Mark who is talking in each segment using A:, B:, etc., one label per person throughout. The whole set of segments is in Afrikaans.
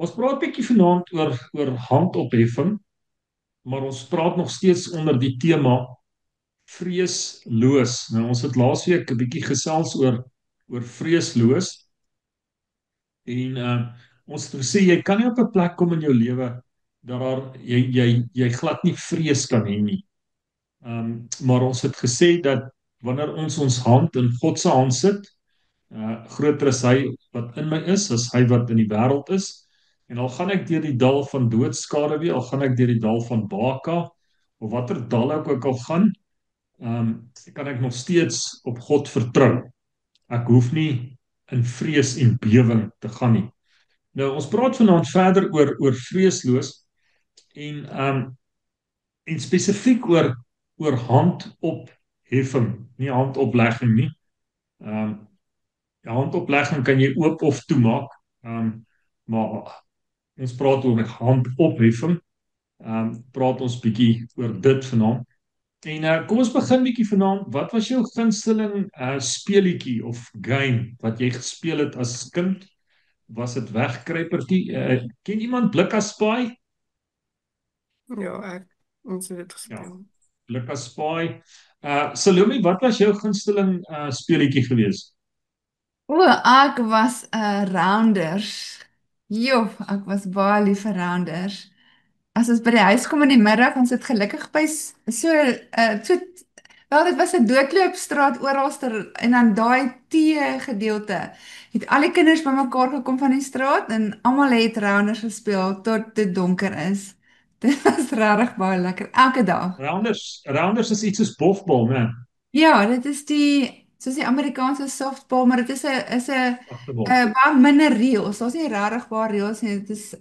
A: Ons praat 'n bietjie vanaand oor handopheffing, maar ons praat nog steeds onder die tema vreesloos. Nou ons het laasweek 'n bietjie gesels oor vreesloos en ons het gesê jy kan nie op 'n plek kom in jou lewe dat jy glad nie vrees kan hê nie. Maar ons het gesê dat wanneer ons hand in God se hand sit, groter is hy wat in my is as hy wat in die wêreld is. En al gaan ek deur die dal van doodskade, al gaan ek deur die dal van Baka, of watter dal ek ook al gaan, kan ek nog steeds op God vertrou. Ek hoef nie in vrees en bewing te gaan nie. Nou, ons praat vanaand verder oor vreesloos en spesifiek oor handopheffing, nie handoplegging nie. Die handoplegging kan jy oop of toemaak, maar ons praat oor handopheffing. Praat ons bietjie oor dit vanaand. En kom ons begin bietjie vanaand. Wat was jou gunsteling speelietjie of game wat jy gespeel het as kind? Was dit wegkruipertjie? Ken iemand Blik as Paai?
B: Ja, ons het dit
A: Ja,
B: gespeel.
A: Blik as Paai. Salome, wat was jou gunsteling speelietjie geweest?
C: O, ek was 'n rounders. Joh, ek was baie lief vir rounders. As ons by die huis kom in die middag, ons het gelukkig by wel, dit was 'n doodloopstraat oralster en dan daai T gedeelte het al die kinders bymekaar gekom van die straat en almal het rounders gespeel tot dit donker is. Dit was regtig baie lekker elke dag.
A: Rounders is iets soos bofbal, né?
C: Ja, dit is soos die Amerikaanse softball, maar dit is 'n
A: Agterbal.
C: baie minder reëls. Daar's nie regtig baie reëls nie. Dit is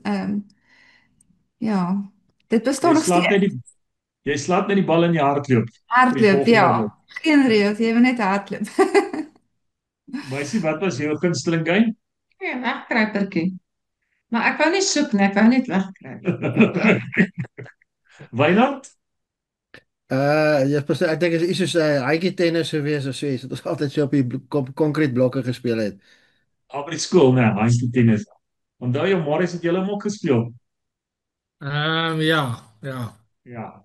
C: ja, dit
A: Jy
C: bestaan nog
A: slaat net
C: steeds.
A: die bal in die hardloop vir die
C: Hardloop,
A: volgende ronde.
C: ja. Geen reëls, jy wil net hardloop.
A: Meisie, wat was jou gunsteling game?
D: Ja, wegkruipertjie. Maar ek wou nie soek nie, ek wou net wegkruip.
A: Wynand?
E: Ja, ek dink is iets soos hytjie tennis gewees of so iets. Dat ons altyd so op die konkrete blokke gespeel het.
A: Op die skool, né, handjie tennis. Onthou jy Marius het julle hom ook gespeel?
F: Ja, ja.
A: Ja.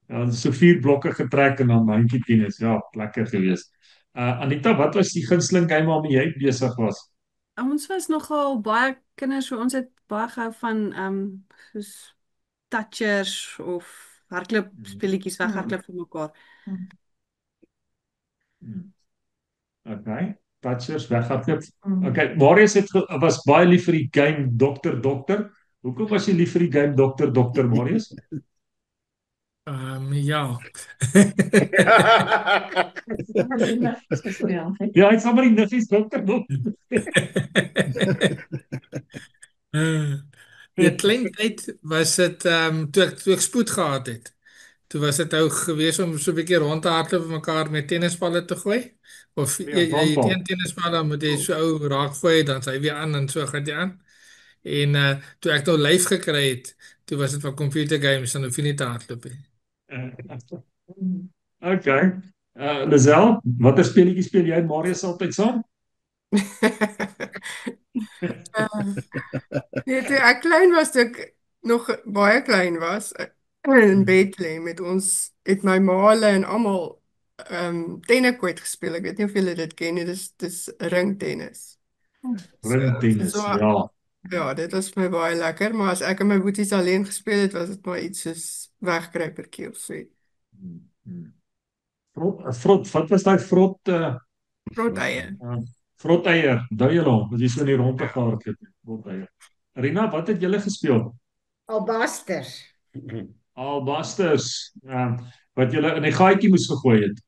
A: Ja, so 4 blokke getrek en dan handjie tennis. Ja, lekker geweest. Anita, wat was die gunsteling game waarmee jy besig was?
B: Ons was nogal baie kinders, so ons het baie gehou van soos touchers of hardloop speletjies weghardloop vir mekaar.
A: Okay, touchers weghardloop. Okay, Marius was baie lief vir die game Dokter. Hoekom was jy lief vir die game Dokter, Marius?
F: Ja.
A: Ja, hy het sommer die nuffies Dokter.
F: Die klein tyd was dit toe ek spoed gehad het. Toe was dit ou gewees om so 'n bietjie rond te hardloop met mekaar met tennisballe te gooi. Of
A: Ja,
F: jy
A: handbal.
F: teen tennisbal dan moet jy so ou raak gooi, dan sy weer aan en so gaan jy aan. En toe ek nou lyf gekry het, toe was dit van computer games en hoef jy nie te hardloop nie.
A: Okay. Lisel, watter speletjie speel jy en Marius altyd saam?
B: Nee, toe ek klein was, toe ek nog baie klein was, in bed lê met ons, het my ma hulle en almal tennekoot gespeel. Ek weet nie of julle dit ken nie, dis ringtennis.
A: Ringtennis,
B: So-
A: ja.
B: Ja, dit was vir my baie lekker, maar as ek en my boeties alleen gespeel het, was dit maar iets soos wegkruipertjie of so.
A: Wat was daai vrot?
B: Roteier.
A: Vroteier, dui julle hom, as jy so in die rondte gehardloop het. Vroteier. Rina, wat het julle gespeel?
G: Albasters.
A: Albasters, wat julle in die gaatjie moes gegooi het.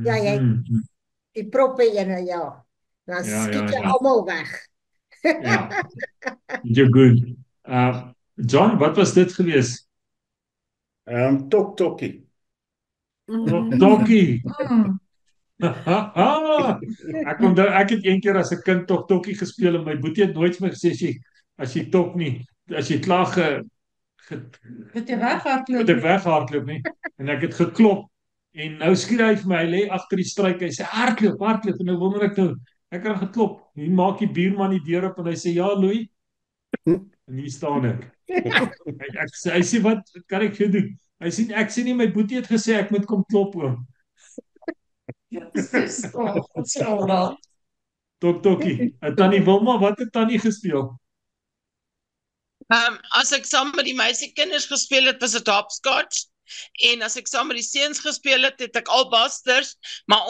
G: Ja, jy die proppe ene, ja. Dan
A: Ja,
G: skiet jy
A: ja.
G: almal weg.
A: Ja. You're good. John, wat was dit gewees?
H: Tokkie.
A: Tokkie. Ek onthou ek het een keer as 'n kind tokkie gespeel en my boetie het nooit vir my gesê as jy tok nie, as jy klaar
D: Moet jy weghardloop?
A: moet ek weghardloop nie. En ek het geklop en nou skiet hy vir my, hy lê agter die struik, hy sê hardloop en nou wonder ek nou, ek het geklop. Hier maak die buurman die deur op en hy sê ja, Louis. En hier staan ek. Hy sê, wat kan ek vir jou doen? Hy sê, ek sê nie, my boetie het gesê, ek moet kom klop, oom. Tokkie. Tannie Wilma, wat het Tannie gespeel?
H: As ek saam met die meisiekinders gespeel het, was dit hopscotch. En as ek saam met die seuns gespeel het, het ek albasters. Maar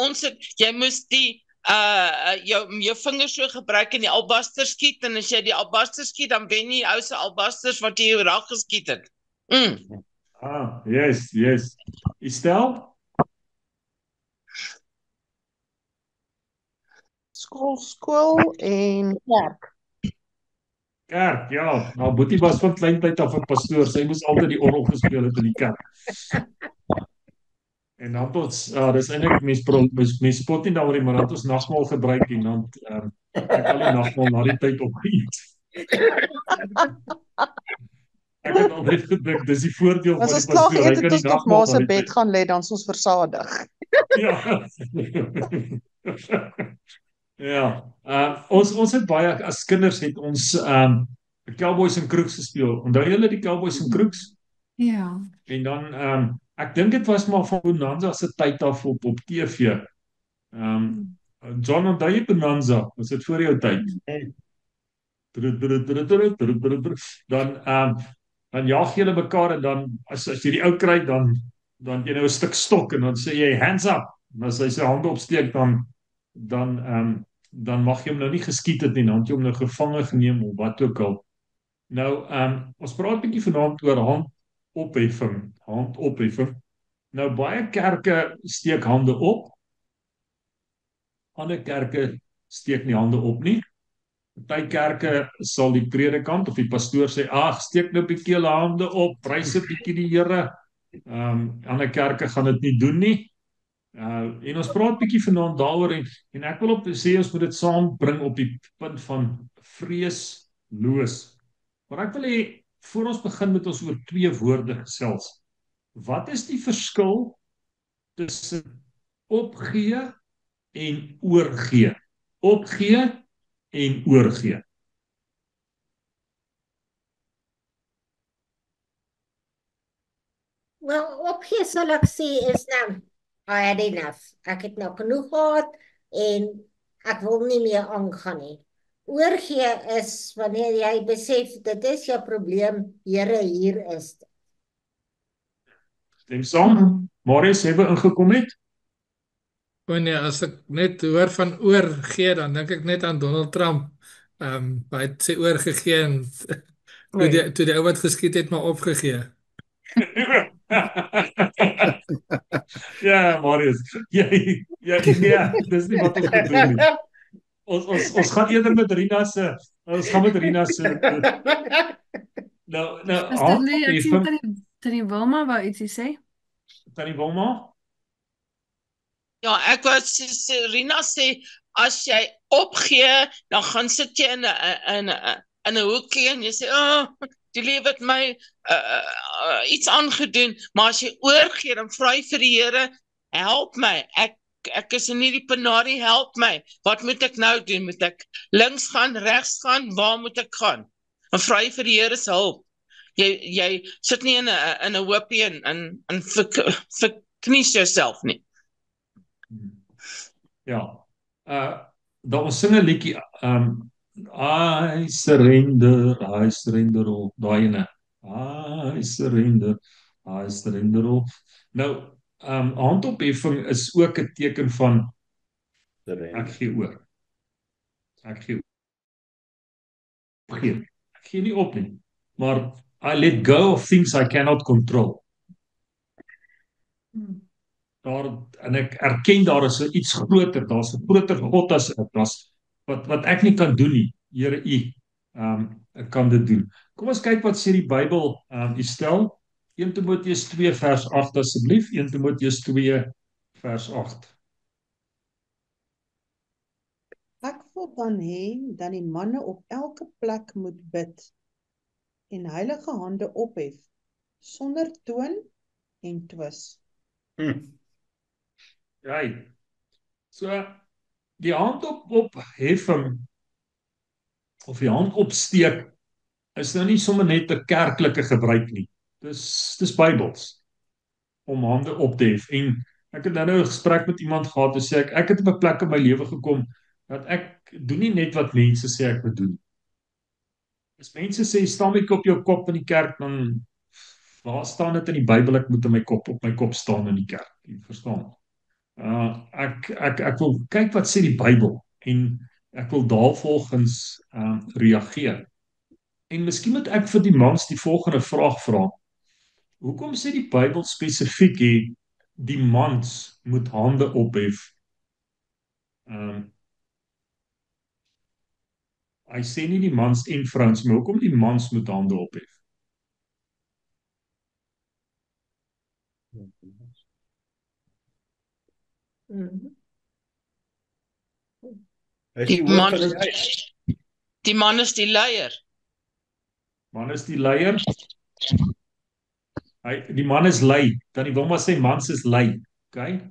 H: jy moes die jou vingers so gebruik en die albaster skiet. En as jy die albaster skiet, dan wen jy ouse albasters wat jy jou raak geskiet het.
A: Yes. Estel?
I: Skool en kerk.
A: Kerk, ja. Nou, Boetie was van kleintyd af 'n pastoor. Sy moes altyd die orgel gespeel het in die kerk. En dan dis eintlik mens spot nie daaroor, maar dat ons nagmaal gebruik en dan ek al die nagmaal na die tyd opgeëet. Ek het altyd gedink, dis die voordeel van
I: As
A: die
I: ons klaar
A: pastoor. Hy
I: geëet
A: kan
I: het,
A: die
I: ons nog ma
A: nagmaal
I: se
A: na die
I: bed
A: tyd.
I: gaan lê, dan is ons versadig.
A: Ja. Ja. Ons het baie, as kinders het ons Cowboys en Crooks gespeel. Onthou julle die Cowboys en Crooks?
C: Ja.
A: En dan, ek dink dit was maar van Bonanza se tyd af op TV. John, onthou jy Bonanza? Was dit voor jou tyd? Dan jaag julle mekaar en dan, as jy die ou kry, dan jy nou 'n stuk stok en dan sê jy hands up. En as hy sy hande opsteek, dan mag jy hom nou nie geskiet het nie, dan het jy hom nou gevange geneem of wat ook al. Nou, ons praat 'n bietjie vanaand oor handopheffing. Nou, baie kerke steek hande op. Ander kerke steek nie hande op nie. Party kerke sal die predikant of die pastoor sê, steek nou 'n bietjie julle hande op, prys 'n bietjie die Here. Ander kerke gaan dit nie doen nie. En ons praat 'n bietjie vanaand daaroor en ek wil sê ons moet dit saambring op die punt van vreesloos. Maar ek wil hê voor ons begin met ons oor 2 woorde gesels. Wat is die verskil tussen opgee en oorgee? Opgee en oorgee.
G: Wel, opgee sal ek sê is nou, I had enough. Ek het nou genoeg gehad en ek wil nie meer aangaan nie. Oorgee is wanneer jy besef, dit is jou probleem, Here, hier is dit.
A: Stem saam. Marius, het ingekom het?
F: Nee, as ek net hoor van oorgee, dan dink ek net aan Donald Trump. Hy het sy oorgegee en toe die ou wat geskiet het maar opgegee.
A: Ja, Marius. Ja, dis nie wat ons bedoel nie. Ons gaan eerder met Rina se nou
J: Ek sien Tannie Wilma wou ietsie sê.
A: Tannie Wilma?
H: Ja, ek wou Rina sê, as jy opgee, dan gaan sit jy in 'n hoekie en jy sê, die lewe het my iets aangedoen, maar as jy oorgee, dan vra jy vir die Here, help my, ek is in hierdie penarie, help my, wat moet ek nou doen? Moet ek links gaan, regs gaan, waar moet ek gaan? Dan vra jy vir die Here se hulp. Jy sit nie in 'n hoopie en verknies jouself nie.
A: Ja. Daar ons sing 'n liedjie, I surrender, all, daai ene. I surrender all. Nou, handopheffing is ook 'n teken van ek gee oor. Ek gee nie op nie, maar I let go of things I cannot control. En ek erken daar is iets groter, daar's 'n groter God as ek, wat ek nie kan doen nie. Here, U kan dit doen. Kom ons kyk wat sê die Bybel, Estel, 1 Timoteus 2 vers 8 asseblief, 1 Timoteus 2 vers 8.
K: Ek wil dan hê dat die manne op elke plek moet bid en heilige hande ophef sonder toon en twis.
A: Right. So die hand opheffing of die hand opsteek is nou nie sommer net 'n kerklike gebruik nie. Dis Bybels om hande op te hef. En ek het nou 'n gesprek met iemand gehad en sê ek het op 'n plek in my lewe gekom dat ek doen nie net wat mense sê ek moet doen. As mense sê staan met op jou kop in die kerk, dan waar staan dit in die Bybel ek moet in my kop op my kop staan in die kerk? Jy verstaan? Ek wil kyk wat sê die Bybel en ek wil daarvolgens reageer. En miskien moet ek vir die mans die volgende vraag vra. Hoekom sê die Bybel spesifiek die mans moet hande ophef? Hy sê nie die mans en vrouens, maar hoekom die mans moet hande ophef?
H: Die man, die man is die leier.
A: Man is die leier. Die man is lei. Dan wil maar sê mans is lei. Okay?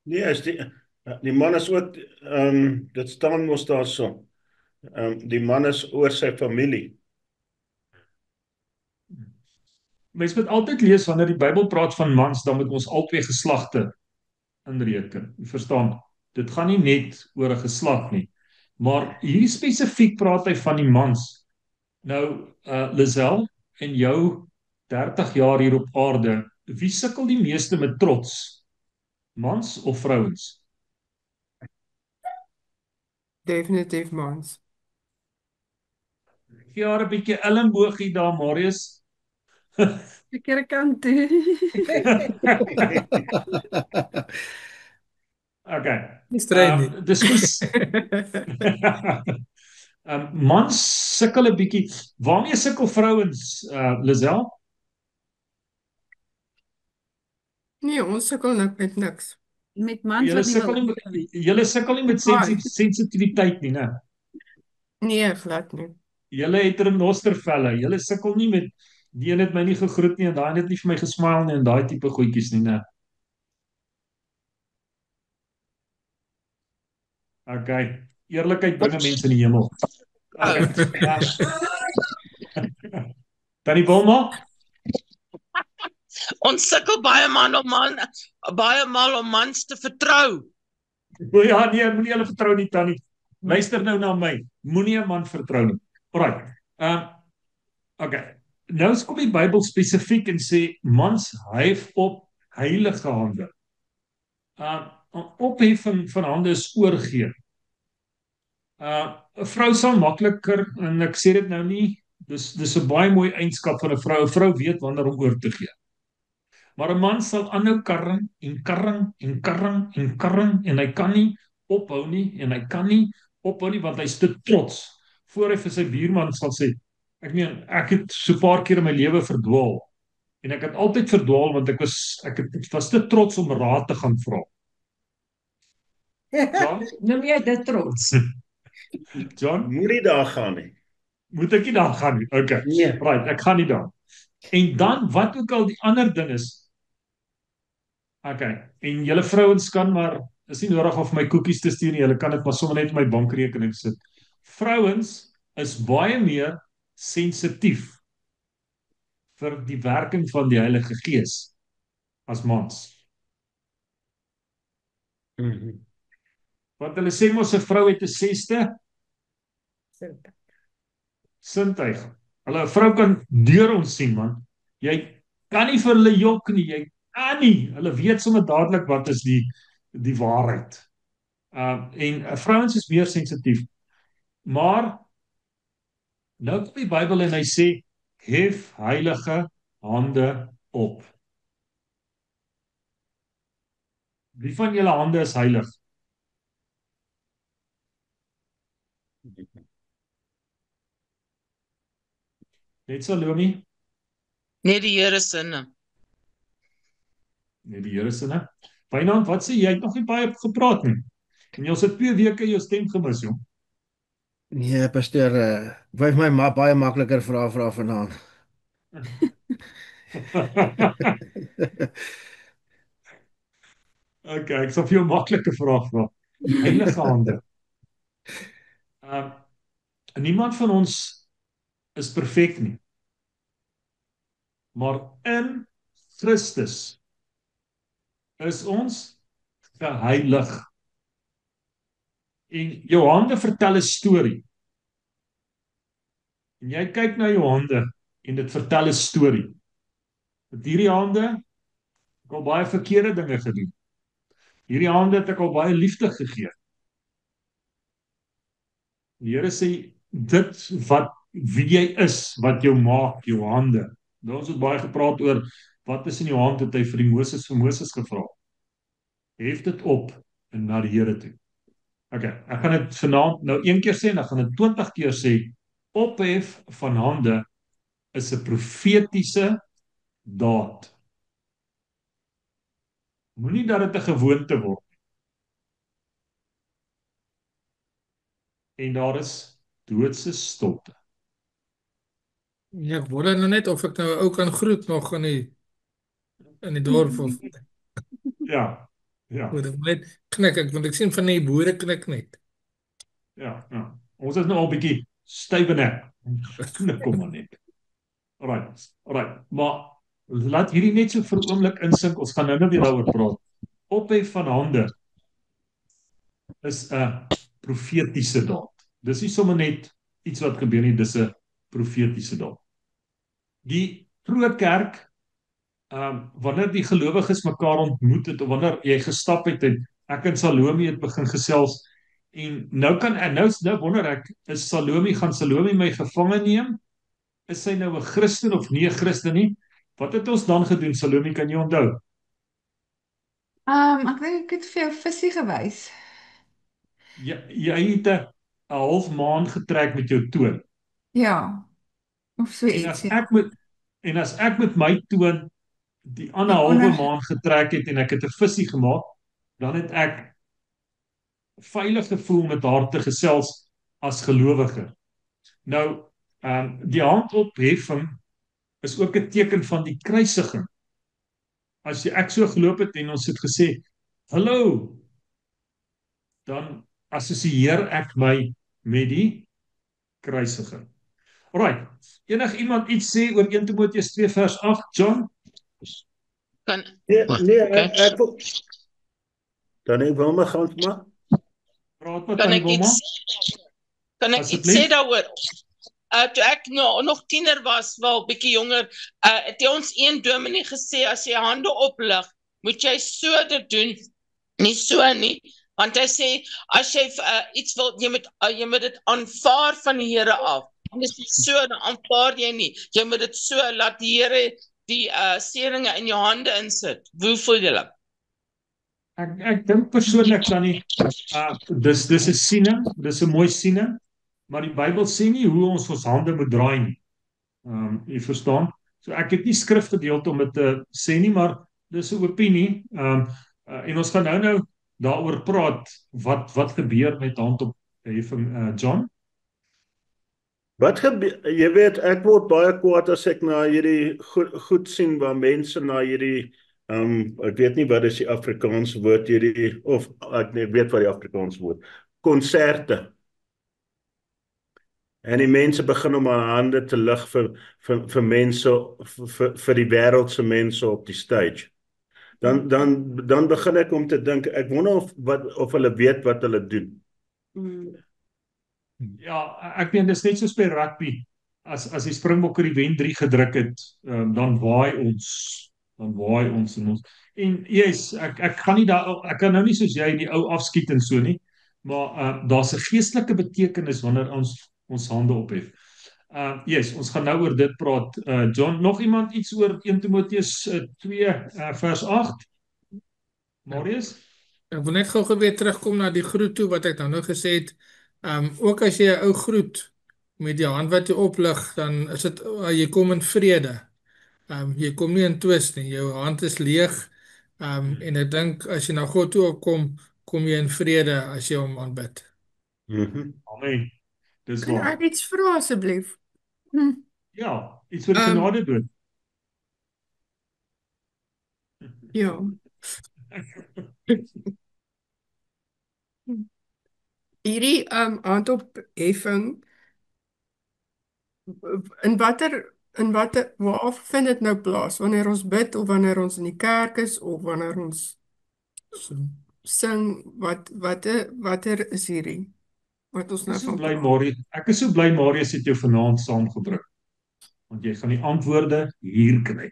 L: Nee, is die man is ook dit staan mos daarso. Die man is oor sy familie.
A: Mens moet altyd lees wanneer die Bybel praat van mans, dan moet ons albei geslagte inreken. Jy verstaan? Dit gaan nie net oor 'n geslag nie. Maar hier spesifiek praat hy van die mans. Nou, Lisel, in jou 30 jaar hier op aarde, wie sukkel die meeste met trots? Mans of vrouens?
B: Definitief mans.
A: Ja, 'n bietjie elmboogie daar, Marius.
J: Verkeerde kant toe.
A: Okay.
F: Strei nie.
A: Dis mans sukkel 'n bietjie. Waarmee sukkel vrouens, Lisel?
B: Nee, ons sukkel met niks.
J: Met mans
A: Julle
J: wat nie
A: sukkel
J: wil
A: nie
J: opstel nie.
A: julle sukkel nie met sensitiwiteit nie, né?
B: Nee, glad nie.
A: Julle het renostervelle. Julle sukkel nie met die een het my nie gegroet nie en daai het nie vir my gesmile nie en daai tipe goedjies nie, né? Okay. Eerlikheid bring mense in die hemel. Okay. Tannie Wilma?
H: Ons sukkel baie maal om mans te vertrou.
A: O ja, nee, moenie hulle vertrou nie, Tannie. Luister nou na my. Moenie 'n man vertrou nie. Alright. Okay. Nou kom die Bybel spesifiek en sê mans hef op heilige hande. Opheffing van hande is oorgee. 'n Vrou sal makliker, en ek sê dit nou nie, dis 'n baie mooi eienskap van 'n vrou. 'n Vrou weet wanneer om oor te gee. Maar 'n man sal aanhou karring en karring en karring en karring en hy kan nie ophou nie en hy kan nie ophou nie want hy's te trots voor hy vir sy buurman sal sê. Ek meen, ek het so 'n paar keer in my lewe verdwaal en ek het altyd verdwaal want ek was te trots om raad te gaan vra. John?
D: Noem jy dit trots?
A: John?
L: Moenie daar gaan nie.
A: Moet ek nie daar gaan nie? Okay.
L: Nee.
A: Right, ek gaan nie daar. En dan wat ook al die ander ding is. Okay. En julle vrouens kan maar is nie nodig om vir my koekies te stuur nie. Julle kan dit maar sommer net op my bankrekening sit. Vrouens is baie meer sensitief vir die werking van die Heilige Gees as mans. Want hulle sê mos 'n vrou het 'n 6ste sintuig. Hulle 'n vrou kan deur ons sien, man. Jy kan nie vir hulle jok nie. Jy kan nie. Hulle weet sommer dadelik wat is die waarheid. En vrouens is meer sensitief. Maar nou kom die Bybel en hy sê hef heilige hande op. Wie van julle hande is heilig? Net Salome?
H: Nee, die Here sinne.
A: Nee, die Here sinne. Wynand, wat sê jy? Jy het nog nie baie gepraat nie. En jy het 2 weke jou stem gemis, jong.
E: Nee, pastoor, wou my baie makliker vra vanaand.
A: Okay, ek sal vir jou 'n maklike vraag vra. Heilige hande. niemand van ons is perfek nie. Maar in Christus is ons geheilig. En jou hande vertel 'n storie. En jy kyk na jou hande en dit vertel 'n storie. Met hierdie hande het ek al baie verkeerde dinge gedoen. Hierdie hande het ek al baie liefde gegee. Die Here sê dit wat wie jy is, wat jou maak, jou hande. Nou ons het baie gepraat oor wat is in jou hand, het hy vir Moses gevra. Hef dit op en na die Here toe. OK, ek gaan dit vanaand nou een keer sê en dan gaan dit 20 keer sê. Ophef van hande is 'n profetiese daad. Moenie dat dit 'n gewoonte word. En daar is doodse stilte.
F: Ja, ek wonder nou net of ek nou 'n ou kan groet nog in die dorp of
A: Ja,
F: moet ek net knik, want ek sien van die boere knik net.
A: ja. Ons is nou al 'n bietjie stywe nek. Knik kom maar net. Alright. Maar laat hierdie net so vir 'n oomblik insink. Ons gaan nou weer daaroor praat. Ophef van hande is 'n profetiese daad. Dis nie sommer net iets wat gebeur nie, dis 'n profetiese daad. Die vroeë kerk, wanneer die gelowiges mekaar ontmoet het, of wanneer jy gestap het en ek en Salome het begin gesels, en nou wonder ek, gaan Salome my gevange neem? Is sy nou 'n Christen of nie 'n Christen nie? Wat het ons dan gedoen, Salome, kan jy onthou?
C: Ek dink ek het vir jou visie gewys.
A: Jy het 'n half maan getrek met jou toon.
C: Ja, of so
A: En
C: iets.
A: as ek met my toon die ander halwe maan getrek het en ek het 'n visie gemaak, dan het ek veilig gevoel met haar te gesels as gelowige. Nou, die handopheffing is ook 'n teken van die kruisiging. As ek so geloop het en ons het gesê, hallo, dan assosieer ek my met die kruisiging. Alright, iemand iets sê oor 1 Timoteus 2 vers 8, John?
L: Ek wil dan ek wil maar gaan maar.
A: Praat met
H: Kan
A: my
H: ek
A: Wilma.
H: Kan ek iets sê daaroor? Toe ek nog tiener was, wel bietjie jonger, het ons een dominee gesê, as jy hande oplig, moet jy so dit doen, nie so nie, want hy sê, as jy iets wil, jy moet dit aanvaar van die Here af, en as jy so, dan aanvaar jy nie, jy moet dit so, laat die Here die seëninge in jou hande insit. Hoe voel julle?
A: Ek dink persoonlik dan nie, dis 'n siening, dis 'n mooi siening, maar die Bybel sê nie hoe ons hande moet draai nie. Jy verstaan? So ek het nie skrifgedeelte om dit te sê nie, maar dis 'n opinie. En ons gaan nou daaroor praat wat gebeur met handopheffing, John.
L: Wat gebeur, jy weet, ek word baie kwaad as ek na hierdie goed sien waar mense na hierdie ek weet nie wat is die Afrikaanse woord hierdie, of ek weet wat die Afrikaanse woord, konserte. En die mense begin om hulle hande te lig vir mense, vir die wêreldse mense op die stage. Dan begin ek om te dink, ek wonder of hulle weet wat hulle doen.
A: Ja, ek meen dis net soos by rugby. As die Springbokke die wen 3 gedruk het, dan waai ons en yes, ek gaan nie ek kan nou nie soos jy die ou afskiet en so nie, maar daar's 'n geestelike betekenis wanneer ons hande ophef. Yes, ons gaan nou oor dit praat. John, nog iemand iets oor 1 Timoteus 2 vers 8? Marius?
F: Ek wil net gou weer terugkom na die groet toe wat ek nou gesê het. Ook as jy 'n ou groet met die hand wat jy oplig, dan is dit jy kom in vrede. Jy kom nie in twis nie. Jou hand is leeg. En ek dink as jy na God toe kom, kom jy in vrede as jy hom aanbid.
A: Amen. Dis
B: Kan
A: waar.
B: ek iets vra asseblief?
A: Ja, iets vir die genade dood.
B: Ja. Hierdie handopheffing Waar vind dit nou plaas? Wanneer ons bid of wanneer ons in die kerk is of wanneer ons sing, watter is hierdie? Wat ons
A: Ek
B: nou
A: is so
B: van
A: bly
B: praat.
A: Marius het jou vanaand saamgebring, want jy gaan die antwoorde hier kry.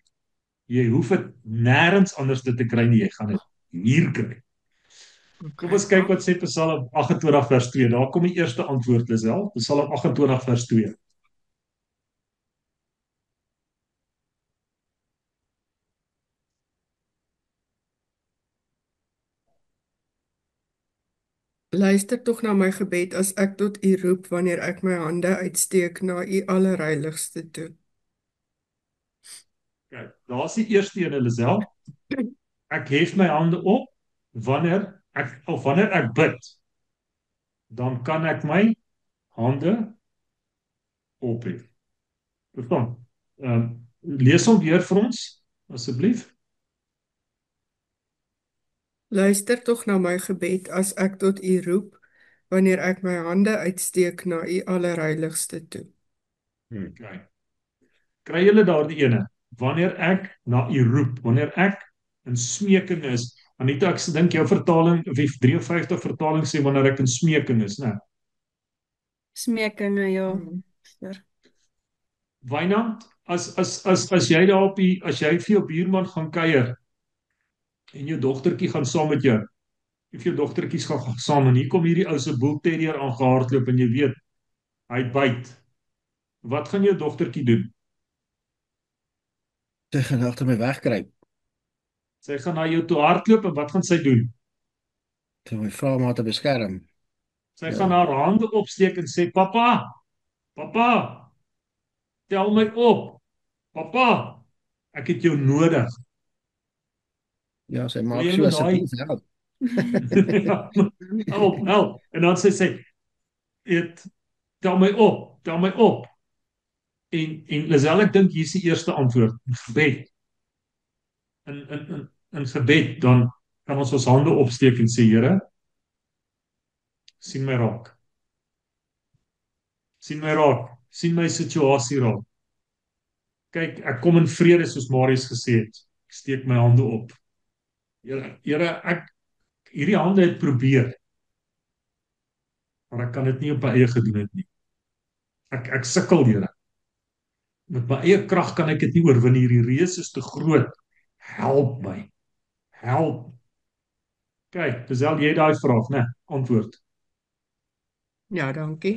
A: Jy hoef dit nêrens anders te kry nie, jy gaan dit hier kry. Kom ons kyk wat sê Psalm 28 vers 2. Daar kom die eerste antwoord, Lisel. Psalm 28 vers 2.
B: Luister tog na my gebed as ek tot U roep wanneer ek my hande uitsteek na U allerheiligste toe.
A: Kyk, daar's die eerste een, Lisel. Ek hef my hande op wanneer ek bid. Dan kan ek my hande ophef. Verstaan? Lees hom weer vir ons, asseblief.
B: Luister tog na my gebed as ek tot U roep wanneer ek my hande uitsteek na U allerheiligste toe.
A: Okay. Kry julle daardie ene? Wanneer ek na U roep, wanneer ek in smeking is. Anita, ek dink jou vertaling, of die 53 vertaling sê wanneer ek in smeking is, né?
J: Smekinge, ja.
A: Wynand, as jy daar as jy vir jou buurman gaan kuier en jou dogtertjie gaan saam met jou, of jou dogtertjies gaan saam en hier kom hierdie ou se bull terrier aangehardloop en jy weet, hy byt. Wat gaan jou dogtertjie doen?
E: Sy gaan agter my wegkruip.
A: Sy gaan na jou toe hardloop en wat gaan sy doen?
E: Sy my vra om haar te beskerm.
A: Sy gaan haar hande opsteek en sê, Papa, tel my op. Papa, ek het jou nodig.
E: Ja, sy maak so asseblief help.
A: Help. En dan sê sy, tel my op. En Lisel, ek dink hier is die eerste antwoord, gebed. In gebed, dan kan ons hande opsteek en sê, Here, sien my raak. Sien my situasie raak. Kyk, ek kom in vrede soos Marius gesê het. Ek steek my hande op. Here, ek hierdie hande het probeer. Maar ek kan dit nie op my eie gedoen het nie. Ek sukkel, Here. Met my eie krag kan ek dit nie oorwin. Hierdie reus is te groot. Help my. Help. Kyk, dis al jy daai vraag, né? Antwoord.
B: Ja, dankie.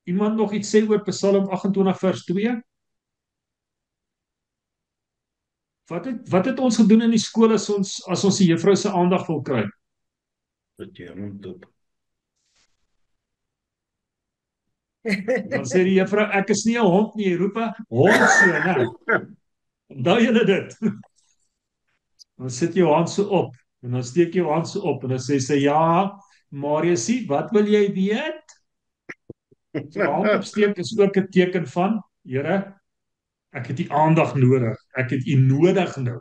A: Iemand nog iets sê oor Psalm 28 vers 2? Wat het ons gedoen in die skool as ons die juffrou se aandag wil kry?
L: Dat jy hom doop.
A: Dan sê die juffrou, ek is nie 'n hond nie, jy roep 'n hond so, né? Onthou julle dit? Dan sit jou hand so op en dan steek jou hand so op en dan sê sy, ja, Marius, wat wil jy weet? So hand opsteek is ook 'n teken van, Here, ek het U aandag nodig. Ek het U nodig nou.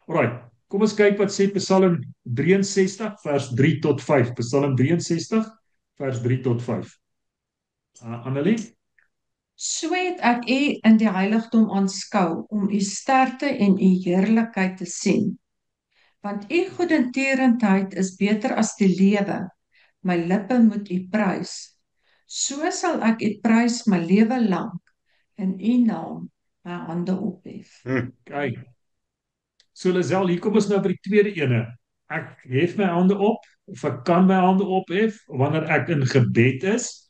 A: Alright, kom ons kyk wat sê Psalm 63 vers 3 tot 5. Psalm 63 vers 3 tot 5. Annelie?
D: So het ek U in die heiligdom aanskou om U sterkte en U heerlikheid te sien. Want U goedertierendheid is beter as die lewe. My lippe moet U prys. So sal ek U prys my lewe lank, in U naam my hande ophef.
A: Kyk. So Lisel, hier kom ons nou by die tweede ene. Ek hef my hande op, of ek kan my hande ophef, wanneer ek in gebed is,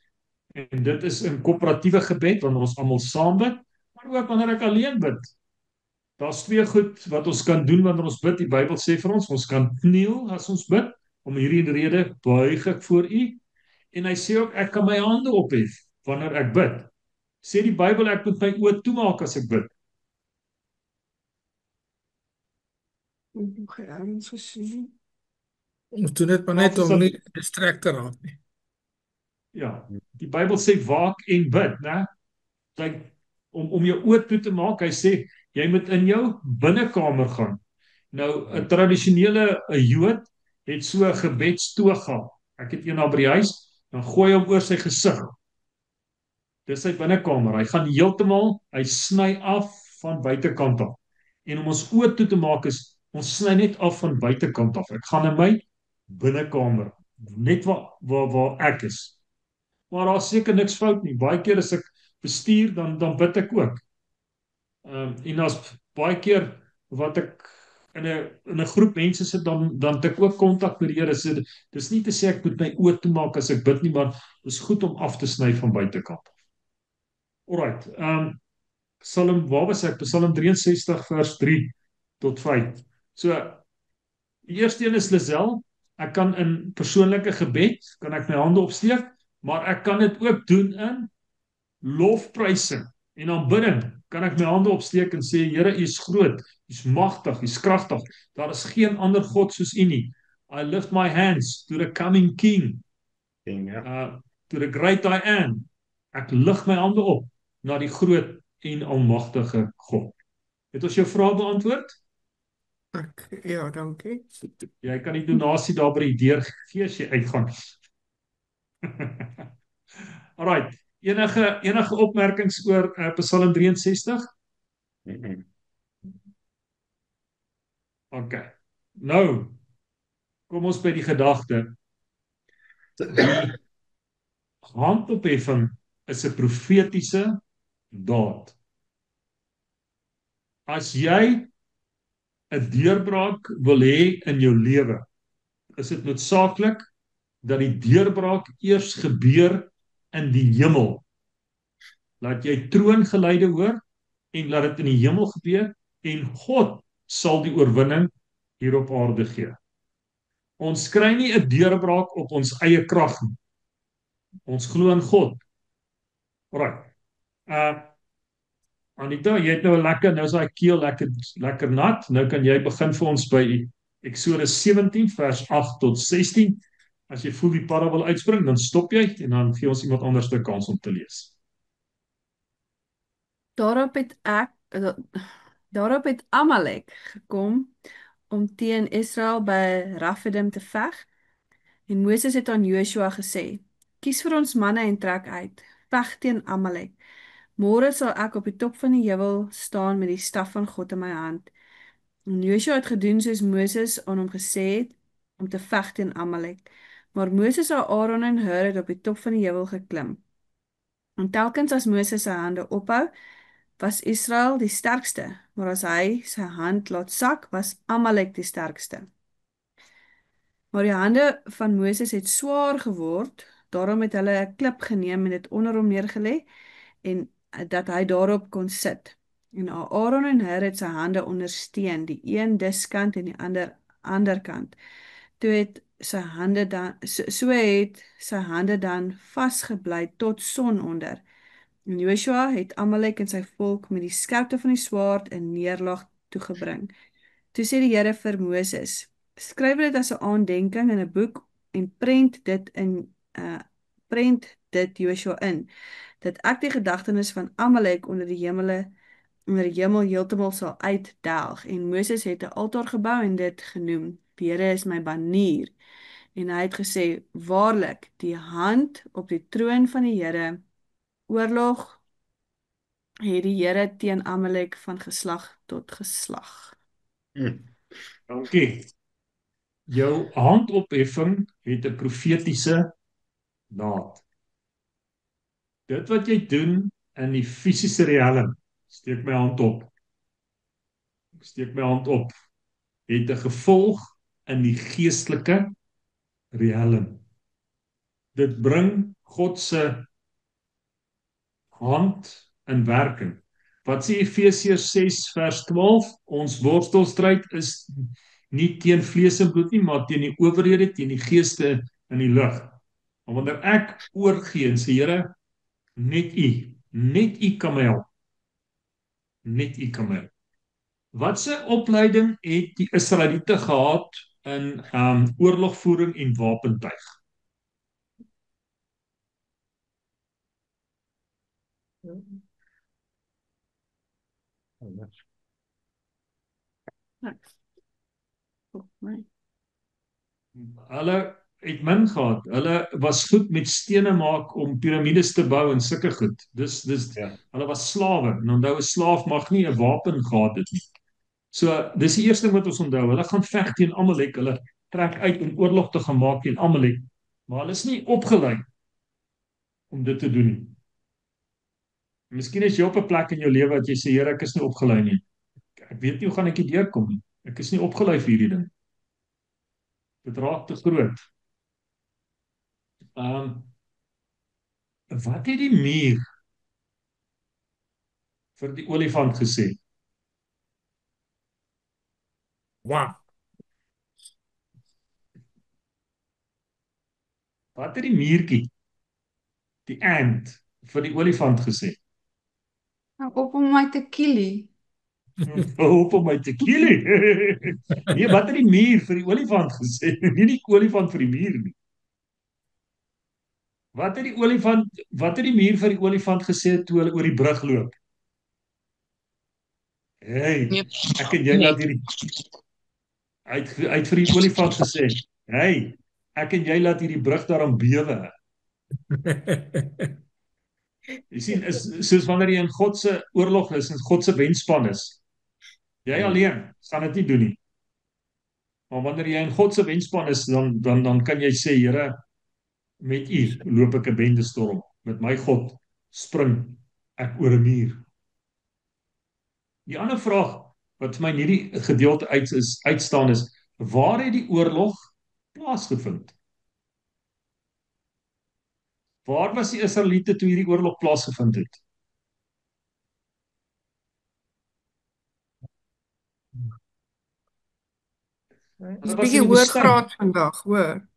A: en dit is in koöperatiewe gebed, wanneer ons almal saam bid, maar ook wanneer ek alleen bid. Daar's twee goed wat ons kan doen wanneer ons bid. Die Bybel sê vir ons kan kniel as ons bid, om hierdie rede buig ek voor U, en hy sê ook, ek kan my hande ophef, wanneer ek bid. Sê die Bybel, ek moet my oë toemaak as ek bid.
F: Ons doen dit maar net om nie distrek te raak nie.
A: Ja, die Bybel sê waak en bid, né? Kyk, om jou oë toe te maak, hy sê, jy moet in jou binnekamer gaan. Nou, 'n tradisionele Jood het so 'n gebedstoga. Ek het een daar by die huis, dan gooi hom oor sy gesig. Dis sy binnekamer. Hy gaan heeltemal, hy sny af van buitekant af. En om ons oë toe te maak is, ons sny net af van buitekant af. Ek gaan in my binnekamer, net waar ek is. Maar daar's seker niks fout nie. Baie keer as ek bestuur, dan bid ek ook. En daar's baie keer wat ek in 'n groep mense sit, dan het ek ook kontak met die Here. So dis nie te sê ek moet my oë toemaak as ek bid nie, maar dis goed om af te sny van buitekant af. Alright. Waar was ek? Psalm 63 vers 3 tot 5. So die eerste een is Lisel. Ek kan in persoonlike gebed kan ek my hande opsteek, maar ek kan dit ook doen in lofprysing en aanbidding. Kan ek my hande opsteek en sê, Here, U is groot, U is magtig, U is kragtig. Daar is geen ander God soos U nie. I lift my hands to the coming King, to the great I am. Ek lig my hande op na die groot en almagtige God. Het ons jou vrae beantwoord?
B: Ja, dankie.
A: Jy kan die donasie daar by die deur gee as jy uitgaan. Alright, enige opmerkings oor Psalm 63? OK. Nou, kom ons by die gedagte. Die handopheffing is 'n profetiese daad. As jy 'n deurbraak wil hê in jou lewe, is dit noodsaaklik dat die deurbraak eers gebeur in die hemel. Laat jy troongeleide hoor en laat dit in die hemel gebeur en God sal die oorwinning hier op aarde gee. Ons kry nie 'n deurbraak op ons eie krag nie. Ons glo in God. Alright. Anita, jy het nou nou is daai keel lekker nat. Nou kan jy begin vir ons by Eksodus 17 vers 8 tot 16. As jy voel die padda wil uitspring, dan stop jy en dan gee ons iemand anders 'n kans om te lees.
J: Daarop het Amalek gekom om teen Israel by Rafidim te veg. En Moses het aan Joshua gesê: "Kies vir ons manne en trek uit, veg teen Amalek. Môre sal ek op die top van die heuwel staan met die staf van God in my hand." En Joshua het gedoen soos Moses aan hom gesê het om te veg teen Amalek. Maar Moses, Aaron en Hur het op die top van die heuwel geklim. En telkens as Moses sy hande ophou, was Israel die sterkste, maar as hy sy hand laat sak, was Amalek die sterkste. Maar die hande van Moses het swaar geword, daarom het hulle 'n klip geneem en dit onder hom neergelê en dat hy daarop kon sit. En Aaron en Hur het sy hande ondersteun, die een diskant en die ander kant. Toe het sy hande dan het sy hande dan vasgebly tot son onder. En Joshua het Amalek en sy volk met die skerpte van die swaard in neerlag toegebring. Toe sê die Here vir Moses: "Skryf dit as 'n aandenking in 'n boek en prent dit Joshua in, dat ek die gedagtenis van Amalek onder die hemel heeltemal sal uitdelg." En Moses het 'n altaar gebou en dit genoem: "Die Here is my banier." En hy het gesê: "Waarlik, die hand op die troon van die Here, oorlog het die Here teen Amalek van geslag tot geslag."
A: Dankie. Jou handopheffing het 'n profetiese daad. Dit wat jy doen in die fisiese riekelm, steek my hand op. Ek steek my hand op. Het 'n gevolg in die geestelike riekelm. Dit bring God se hand in werking. Wat sê Efesiërs 6 vers 12? Ons worstelstryd is nie teen vlees en bloed nie, maar teen die owerhede, teen die geeste in die lug. Maar wanneer ek oorgee en sê, Here, net U kan my help. Net U kan my help. Wat se opleiding het die Israeliete gehad in oorlogvoering en wapentuig? Hulle het min gehad. Hulle was goed met stene maak om piramides te bou en sulke goed.
L: Ja.
A: Hulle was slawe. En onthou 'n slaaf mag nie 'n wapen gehad het nie. So dis die eerste ding wat ons onthou. Hulle gaan veg teen Amalek. Hulle trek uit om oorlog te gaan maak teen Amalek. Maar hulle is nie opgelei om dit te doen nie. Miskien is jy op 'n plek in jou lewe wat jy sê, Here, ek is nie opgelei nie. Ek weet nie hoe gaan ek hier deurkom nie. Ek is nie opgelei vir hierdie ding. Dit raak te groot. Wat het die muur vir die olifant gesê?
F: Wow.
A: Wat het die muurtjie, die ant, vir die olifant gesê?
C: Op om my te kielie.
A: Op om my te kielie. Nee, wat het die muur vir die olifant gesê? Nie die olifant vir die muur nie. Wat het die muur vir die olifant gesê toe hulle oor die brug loop? Hey, ek en jy laat hierdie uit vir die olifant gesê, hey, ek en jy laat hierdie brug daarom bewe. Jy sien, is soos wanneer jy in God se oorlog is, en God se wenspan is. Jy alleen gaan dit nie doen nie. Maar wanneer jy in God se wenspan is, dan kan jy sê, Here, met U loop ek 'n bendestorm. Met my God spring ek oor 'n muur. Die ander vraag wat vir my in hierdie gedeelte uitstaan is, waar het die oorlog plaasgevind? Waar was die Israeliete toe hierdie oorlog plaasgevind het?
B: Dis 'n bietjie hoër graad vandag, hoor.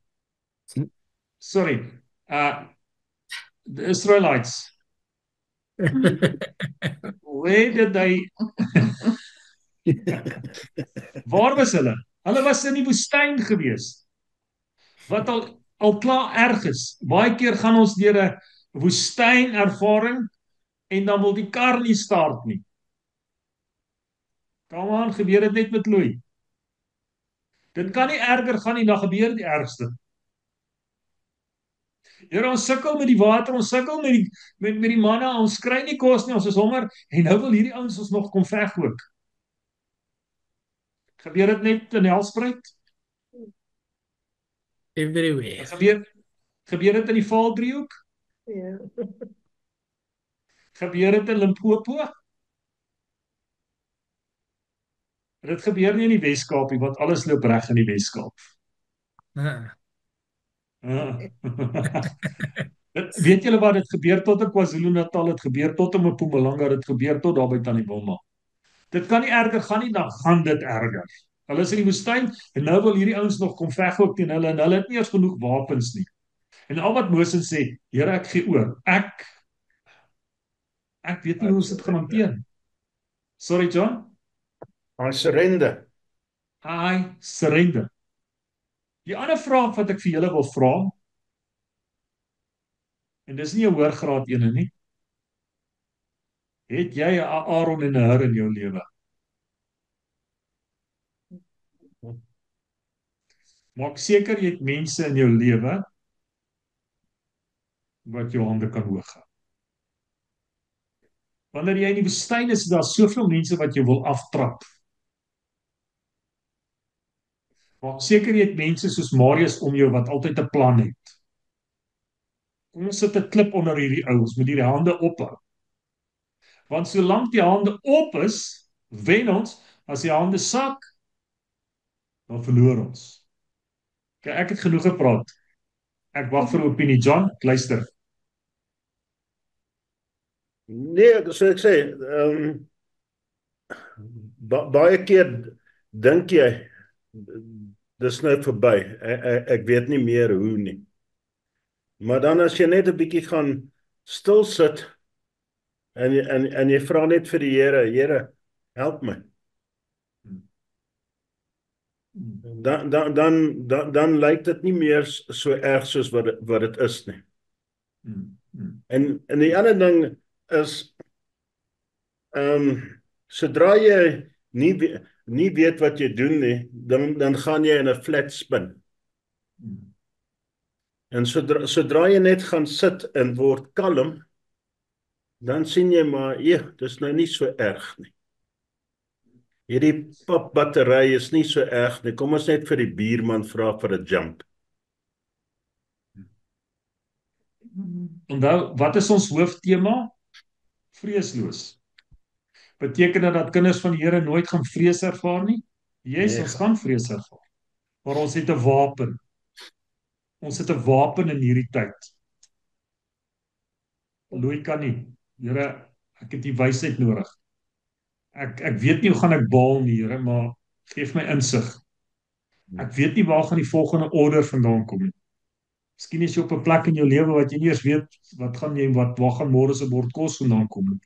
A: Sorry. The Israelites. Where did they Waar was hulle? Hulle was in die woestyn gewees. Wat al klaar erg is. Baie keer gaan ons deur 'n woestyn ervaring en dan wil die kar nie start nie. Kom aan, gebeur dit net met Louis. Dit kan nie erger gaan nie, dan gebeur die ergste. Here, ons sukkel met die water, ons sukkel met die manne, ons kry nie kos nie, ons is honger en nou wil hierdie ouens ons nog kom veg ook. Gebeur dit net in Helspruit?
F: Everywhere.
A: Gebeur dit in die Vaaldriehoek?
G: Ja.
A: Gebeur dit in Limpopo? Dit gebeur nie in die Wes-Kaap nie, want alles loop reg in die Wes-Kaap. Weet julle wat, dit gebeur tot in KwaZulu-Natal, dit gebeur tot in Mpumalanga, dit gebeur tot daar by Tannie Wilma. Dit kan nie erger gaan nie, dan gaan dit erger. Hulle is in die woestyn en nou wil hierdie ouens nog kom veg ook teen hulle en hulle het nie eens genoeg wapens nie. En al wat Moses sê, Here, ek gee oor. Ek weet nie hoe ons dit gaan hanteer. Sorry, John?
L: I surrender.
A: I surrender. Die ander vraag wat ek vir julle wil vra, en dis nie 'n hoërgraad ene nie. Het jy 'n Aaron en 'n Hur in jou lewe? Maak seker jy het mense in jou lewe wat jou hande kan hoog hou. Wanneer jy in die woestyn is daar soveel mense wat jou wil aftrap. Maak seker jy het mense soos Marius om jou wat altyd 'n plan het. Kom ons sit 'n klip onder hierdie ouens met hierdie hande ophou. Want solank die hande op is, wen ons. As die hande sak, dan verloor ons. Okay, ek het genoeg gepraat. Ek wag vir 'n opinie, John. Ek luister.
L: Nee, so ek sê, baie keer dink jy, dis nou verby. Ek weet nie meer hoe nie. Maar dan as jy net 'n bietjie gaan stil sit en jy vra net vir die Here, help my. Dan lyk dit nie meer so erg soos wat dit is nie. En die ander ding is sodra jy nie weet wat jy doen nie, dan gaan jy in 'n flat spin. En sodra jy net gaan sit en word kalm, dan sien jy maar, dis nou nie so erg nie. Hierdie papbattery is nie so erg nie. Kom ons net vir die buurman vra vir 'n jump.
A: Onthou, wat is ons hooftema? Vreesloos. Beteken dit dat kinders van die Here nooit gaan vrees ervaar nie? Yes,
L: Nee.
A: ons gaan vrees ervaar. Maar ons het 'n wapen. Ons het 'n wapen in hierdie tyd. Looi kan nie. Here, ek het die wysheid nodig. Ek weet nie hoe gaan ek baal nie, Here, maar geef my insig. Ek weet nie waar gaan die volgende order vandaan kom nie. Miskien is jy op 'n plek in jou lewe wat jy nie eens weet waar gaan môre se bord kos vandaan kom nie.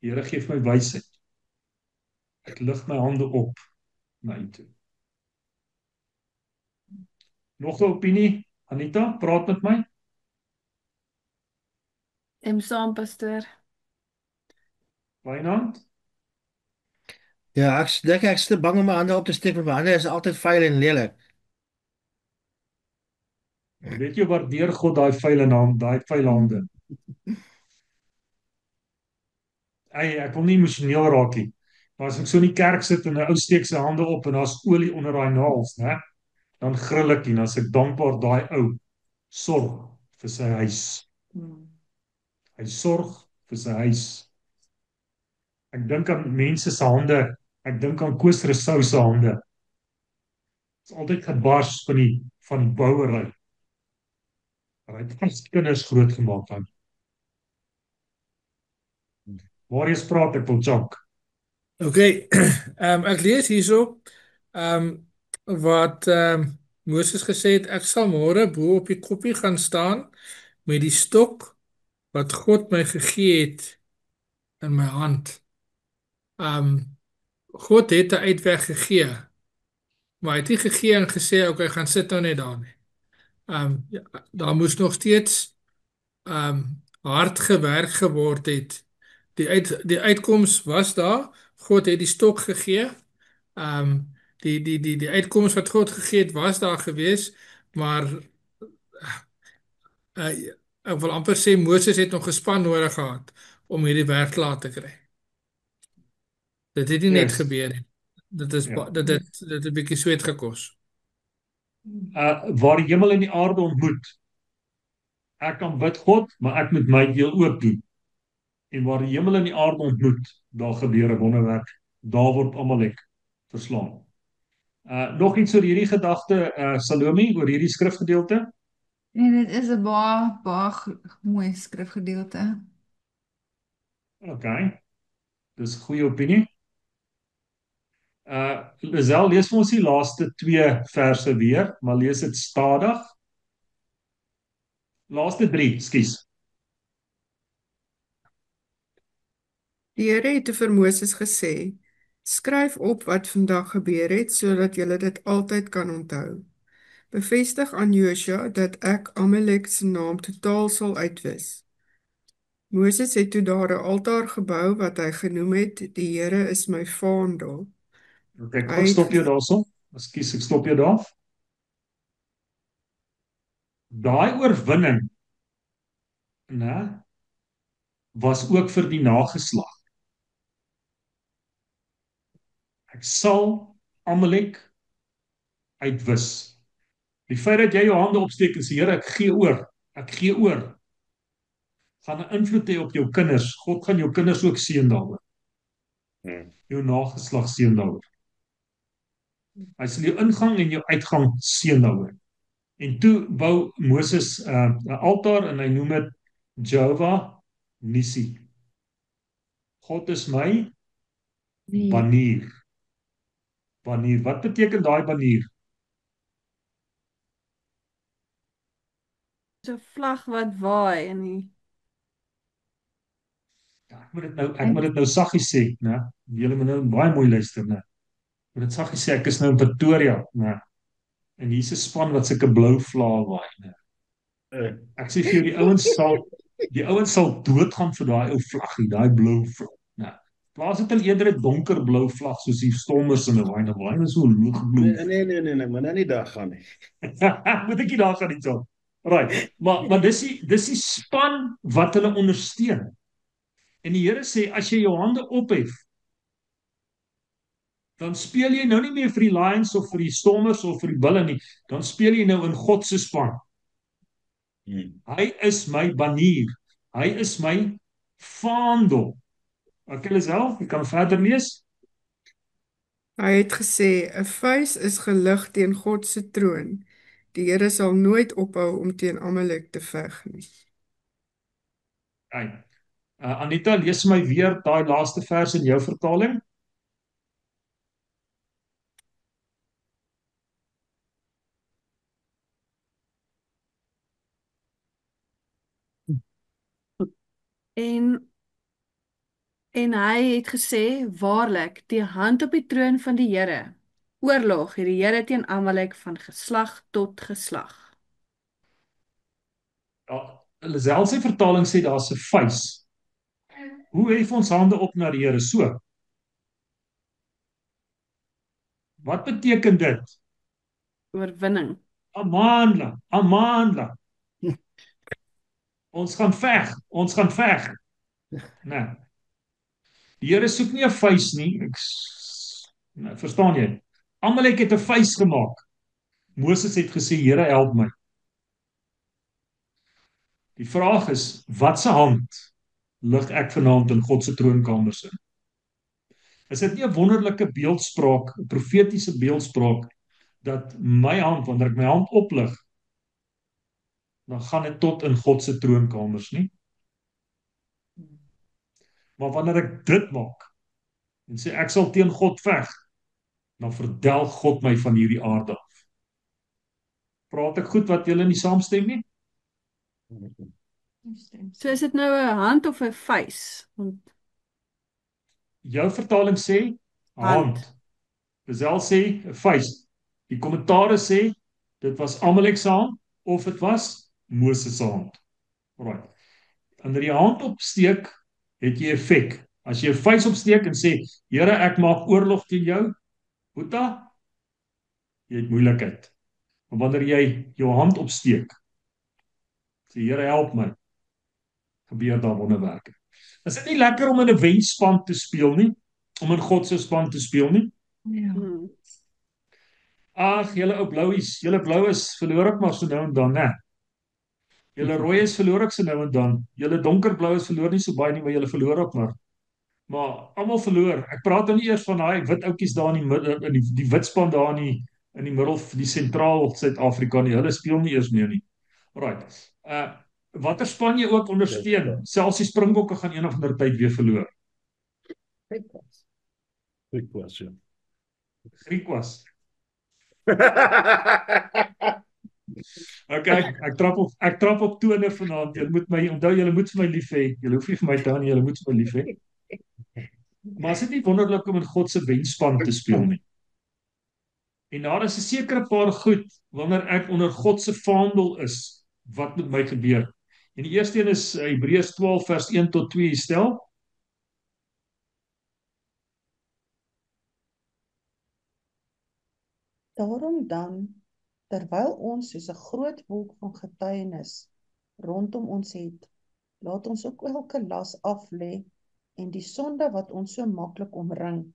A: Here, geef my wysheid. Ek lig my hande op na U toe. Nog 'n opinie? Anita, praat met my.
J: Saam, pastoor.
A: Wynand?
E: Ja, ek dink ek is te bang om my hande op te steek, want my hande is altyd vuil en lelik.
A: Weet jy waardeer God daai vuile hande? Ek wil nie emosioneel raak nie. Maar as ek so in die kerk sit en 'n ou steek sy hande op en daar's olie onder daai naels, né? Dan grill ek en as ek dankbaar daai ou sorg vir sy huis. Hy sorg vir sy huis. Ek dink aan mense se hande. Ek dink aan Koos Rousseau se hande. Dit is altyd gebars van die bouery. Maar hy het 5 kinders grootgemaak van. Waar jy praat ek wil chunk.
F: Okay, ek lees hierso wat Moses gesê het, ek sal môre bo op die koppie gaan staan met die stok wat God my gegee het in my hand. God het 'n uitweg gegee, maar hy het nie gegee en gesê, okay, gaan sit nou net daar nie. Ja, daar moes nog steeds hard gewerk geword het. Die uitkoms was daar. God het die stok gegee. Die uitkoms wat God gegee het was daar gewees, maar ek wil amper sê Moses het nog 'n span nodig gehad om hierdie werk klaar te kry. Dit het nie net
A: Yes.
F: gebeur nie. Dit het 'n bietjie sweet gekos.
A: Waar die hemel en die aarde ontmoet. Ek kan bid God, maar ek moet my deel ook doen. En waar die hemel en die aarde ontmoet, daar gebeur 'n wonderwerk. Daar word Amalek verslaan. Nog iets oor hierdie gedagte, Salome, oor hierdie skrifgedeelte?
C: En dit is 'n baie mooi skrifgedeelte.
A: Okay. Dis 'n goeie opinie. Lisel, lees vir ons die laaste 2 verse weer, maar lees dit stadig. Laaste 3, skus.
B: Die Here het vir Moses gesê: "Skryf op wat vandag gebeur het, sodat julle dit altyd kan onthou. Bevestig aan Josua dat ek Amalek se naam totaal sal uitwis." Moses het toe daar 'n altaar gebou wat hy genoem het: "Die Here is my vaandel."
A: Okay, ek stop jou daarso. Ekskuus, ek stop jou daar. Daai oorwinning, né, was ook vir die nageslag. Ek sal Amalek uitwis. Die feit dat jy jou hande opsteek en sê, Here, ek gee oor, gaan 'n invloed hê op jou kinders. God gaan jou kinders ook seën daaroor. Jou nageslag seën daaroor. Hy sal jou ingang en jou uitgang seën daaroor. En toe bou Moses 'n altaar en hy noem dit Jehovah Nissi. God is my banier. Banier. Wat beteken daai banier?
J: So 'n vlag wat waai in die
A: Ek moet dit nou saggies sê, né? Julle moet nou baie mooi luister, né? Ek moet dit saggies sê, ek is nou in Pretoria, né? En hier's 'n span wat sulke blou vlae waai, né? Ek sê vir jou die ouens sal doodgaan vir daai ou vlaggie, daai blou vlag, né? Plaas dit in eerder 'n donkerblou vlag soos die Stormers in 'n wyn is so ligblou.
L: Nee, maar nou nie daar gaan nie.
A: Moet ek nie daar gaan iets op. Right. Maar dis die span wat hulle ondersteun. En die Here sê as jy jou hande ophef, dan speel jy nou nie meer vir die Lions of vir die Stormers of vir die Bulle nie, dan speel jy nou in God se span. Hy is my banier. Hy is my vaandel. Okay, Lisel, jy kan verder lees.
B: Hy het gesê, 'n vuis is gelig teen God se troon. Die Here sal nooit ophou om teen Amalek te veg nie.
A: Okay. Anita, lees my weer daai laaste vers in jou vertaling.
J: En hy het gesê, waarlik, die hand op die troon van die Here. Oorlog het die Here teen Amalek van geslag tot geslag.
A: Ja, Lisel se vertaling sê daar's 'n vuis. Hoe hef ons hande op na die Here so? Wat beteken dit?
J: Oorwinning.
A: Amandla, Amandla. Ons gaan veg. Nee. Die Here soek nie 'n vuis nie. Nee, verstaan jy? Amalek het 'n vuis gemaak. Moses het gesê, Here, help my. Die vraag is, wat se hand lig ek vanaand in God se troonkamers in? Is dit nie 'n wonderlike beeldspraak, 'n profetiese beeldspraak, dat my hand, wanneer ek my hand oplig, dan gaan dit tot in God se troonkamers nie? Maar wanneer ek dit maak, en sê ek sal teen God veg, dan verdelg God my van hierdie aarde af. Praat ek goed wat julle nie saamstem nie?
J: So is dit nou 'n hand of 'n vuis?
A: Jou vertaling sê hand. Lisel sê 'n vuis. Die kommentaare sê dit was Amalek se hand of dit was Moses se hand. Alright. Wanneer jy hand opsteek, het jy effek. As jy 'n vuis opsteek en sê, Here, ek maak oorlog teen jou, Boeta, jy het moeilikheid. Maar wanneer jy jou hand opsteek, sê, Here, help my, gebeur daar wonderwerke. Is dit nie lekker om in 'n wenspan te speel nie? Om in God se span te speel nie?
C: Ja.
A: Ag, julle ou blouies, julle bloues verloor ek maar so nou en dan, né? Julle rooies verloor ek so nou en dan. Julle donkerblaues verloor nie so baie nie, maar julle verloor ook maar. Maar almal verloor. Ek praat nou nie eers van daai wit ouetjies daar in die middel, in die wit span daar in die middel, die sentraal Suid-Afrika nie. Hulle speel nie eers meer nie. Alright. Watter span jy ook ondersteun, selfs die Springbokke gaan een of ander tyd weer verloor.
L: Griekwas, ja.
A: Griekwas. Okay, ek trap op tone vanaand. Julle moet my onthou, julle moet vir my lief hê. Julle hoef nie vir my te hou nie, julle moet vir my lief hê. Maar is dit nie wonderlik om in God se wenspan te speel nie? En daar is 'n sekere paar goed wanneer ek onder God se vaandel is, wat met my gebeur? En die eerste een is Hebreërs 12 vers 1 tot 2 stel.
K: Daarom dan, terwyl ons soos 'n groot wolk van getuienis rondom ons het, laat ons ook elke las aflê en die sonde wat ons so maklik omring,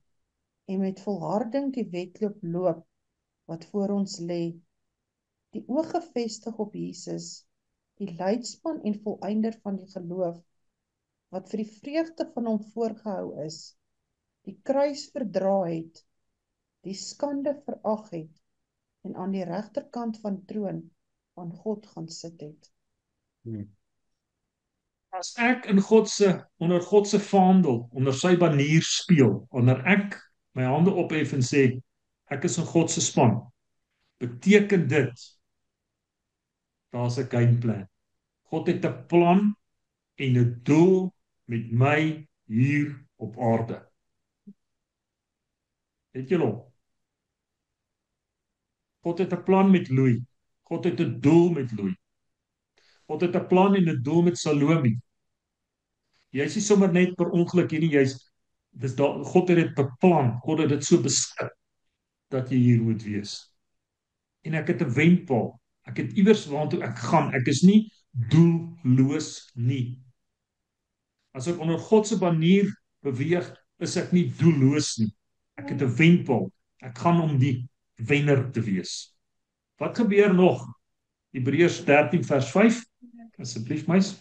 K: en met volharding die wedloop loop wat voor ons lê, die oog gefestig op Jesus, die leidsman en volëinder van die geloof, wat vir die vreugde van hom voorgehou is, die kruis verdra het, die skande verag het, en aan die regterkant van troon van God gaan sit het.
A: As ek in onder God se vaandel, onder sy banier speel, wanneer ek my hande ophef en sê, ek is in God se span, beteken dit, daar's 'n gameplan. God het 'n plan en 'n doel met my hier op aarde. Het julle hom? God het 'n plan met Louis. God het 'n doel met Louis. God het 'n plan en 'n doel met Salome. Jy's nie sommer net per ongeluk hier nie, God het dit beplan. God het dit so beskik dat jy hier moet wees. En ek het 'n wenpaal. Ek het iewers waartoe ek gaan. Ek is nie doelloos nie. As ek onder God se banier beweeg, is ek nie doelloos nie. Ek het 'n wenpaal. Ek gaan om die wenner te wees. Wat gebeur nog? Hebreërs 13 vers 5. Asseblief, meis.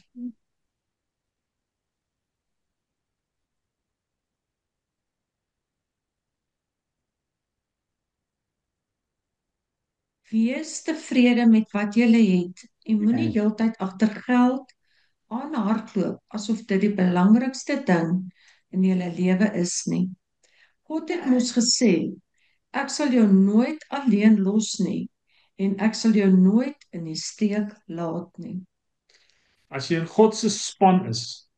D: Wees tevrede met wat jy het en moenie heeltyd agter geld aan hardloop asof dit die belangrikste ding in jou lewe is nie. God het mos gesê, ek sal jou nooit alleen los nie en ek sal jou nooit in die steek laat nie.
A: As jy in God se span is,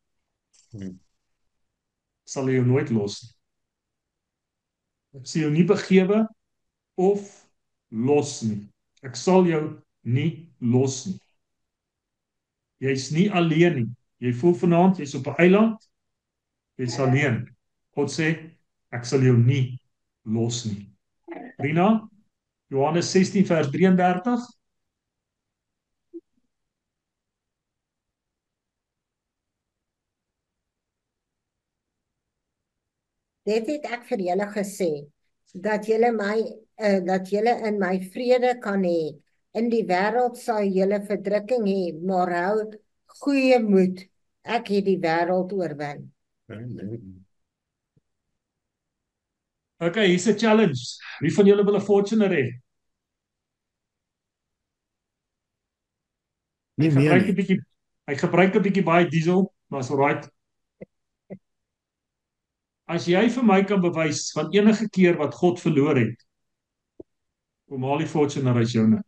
A: sal hy jou nooit los nie. Ek sal jou nie begewe of los nie. Ek sal jou nie los nie. Jy's nie alleen nie. Jy voel vanaand jy's op 'n eiland, jy's alleen. God sê, ek sal jou nie los nie. Rina, Johannes 16 vers 33.
G: Dit het ek vir julle gesê, dat julle in my vrede kan hê. In die wêreld sal julle verdrukking hê, maar hou goeie moed. Ek het die wêreld oorwin.
A: Okay, hier's 'n challenge. Wie van julle wil 'n Fortuner hê?
E: Nie meer
A: Gebruik 'n
E: nie.
A: bietjie, hy gebruik 'n bietjie baie diesel, maar is alright. As jy vir my kan bewys van enige keer wat God verloor het, kom haal die Fortuner uit joune.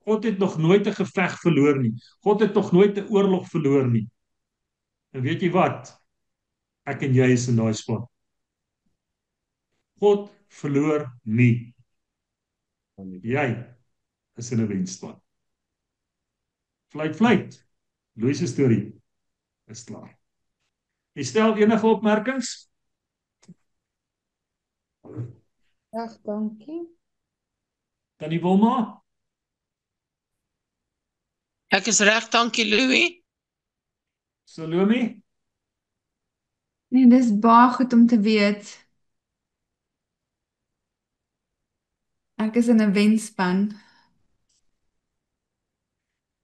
A: God het nog nooit 'n geveg verloor nie. God het nog nooit 'n oorlog verloor nie. En weet jy wat? Ek en jy is in daai span. God verloor nie. Jy is in 'n wenspan. Fluit. Louis se storie is klaar. Jy stel enige opmerkings?
K: Dag, dankie.
A: Tannie Wilma?
H: Ek is reg, dankie Louis.
A: Salome?
C: Nee, dis baie goed om te weet. Ek is in 'n wenspan.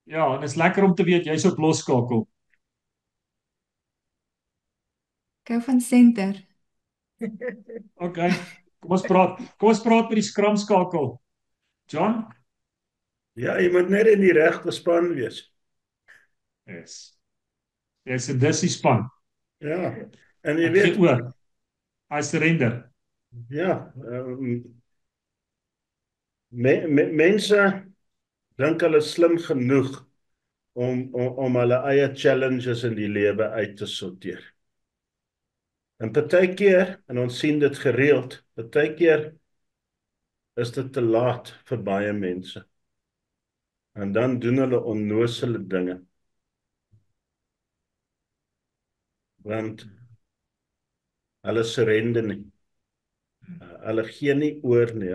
A: Ja, en dit is lekker om te weet jy's op losskakel.
C: Ek hou van senter.
A: Okay. Kom ons praat met die skramskakel. John?
L: Ja, jy moet net in die regte span wees.
A: Yes. Dis 'n dissie span.
L: Ja. En jy
A: Ek
L: weet
A: gee oor. I surrender.
L: ja, mense dink hulle is slim genoeg om hulle eie challenges in die lewe uit te sorteer. En partykeer, en ons sien dit gereeld, partykeer is dit te laat vir baie mense. En dan doen hulle onnosele dinge. Want hulle surrender nie. Hulle gee nie oor nie.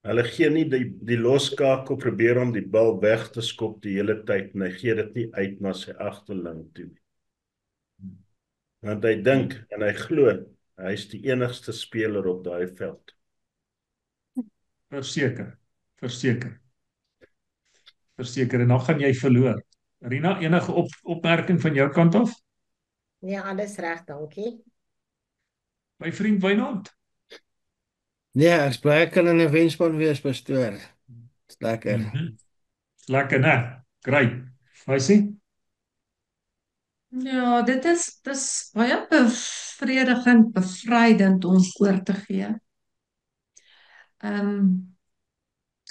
L: Hulle gee nie die loskakel probeer om die bal weg te skop die hele tyd en hy gee dit nie uit na sy agterling toe nie. Want hy dink en hy glo hy is die enigste speler op daai veld.
A: Verseker. En dan gaan jy verloor. Rina, enige opmerking van jou kant af?
G: Ja, alles reg, dankie.
A: My vriend Wynand?
E: Nee, ek bly kan in 'n wenspan wees, pastoor. Dis lekker.
A: Lekker, né? Great. Wysie?
D: Ja, dis baie bevredigend, bevrydend om oor te gee.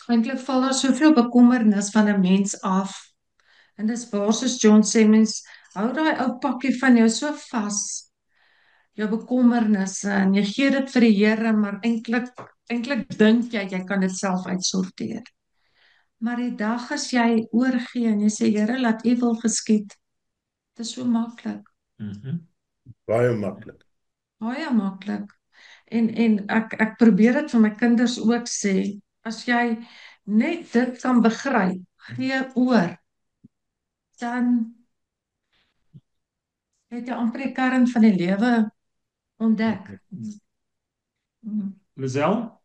D: Eintlik val daar soveel bekommernis van 'n mens af. En dis basies John sê mens hou daai ou pakkie van jou so vas, jou bekommernisse, en jy gee dit vir die Here, maar eintlik dink jy kan dit self uitsorteer. Maar die dag as jy oorgee en jy sê Here, laat U wil geskied, dit is so maklik.
L: Baie maklik.
D: Baie maklik. En ek probeer dit vir my kinders ook sê, as jy net dit kan begryp, gee oor, dan het jy amper die kern van die lewe ontdek.
A: Lisel?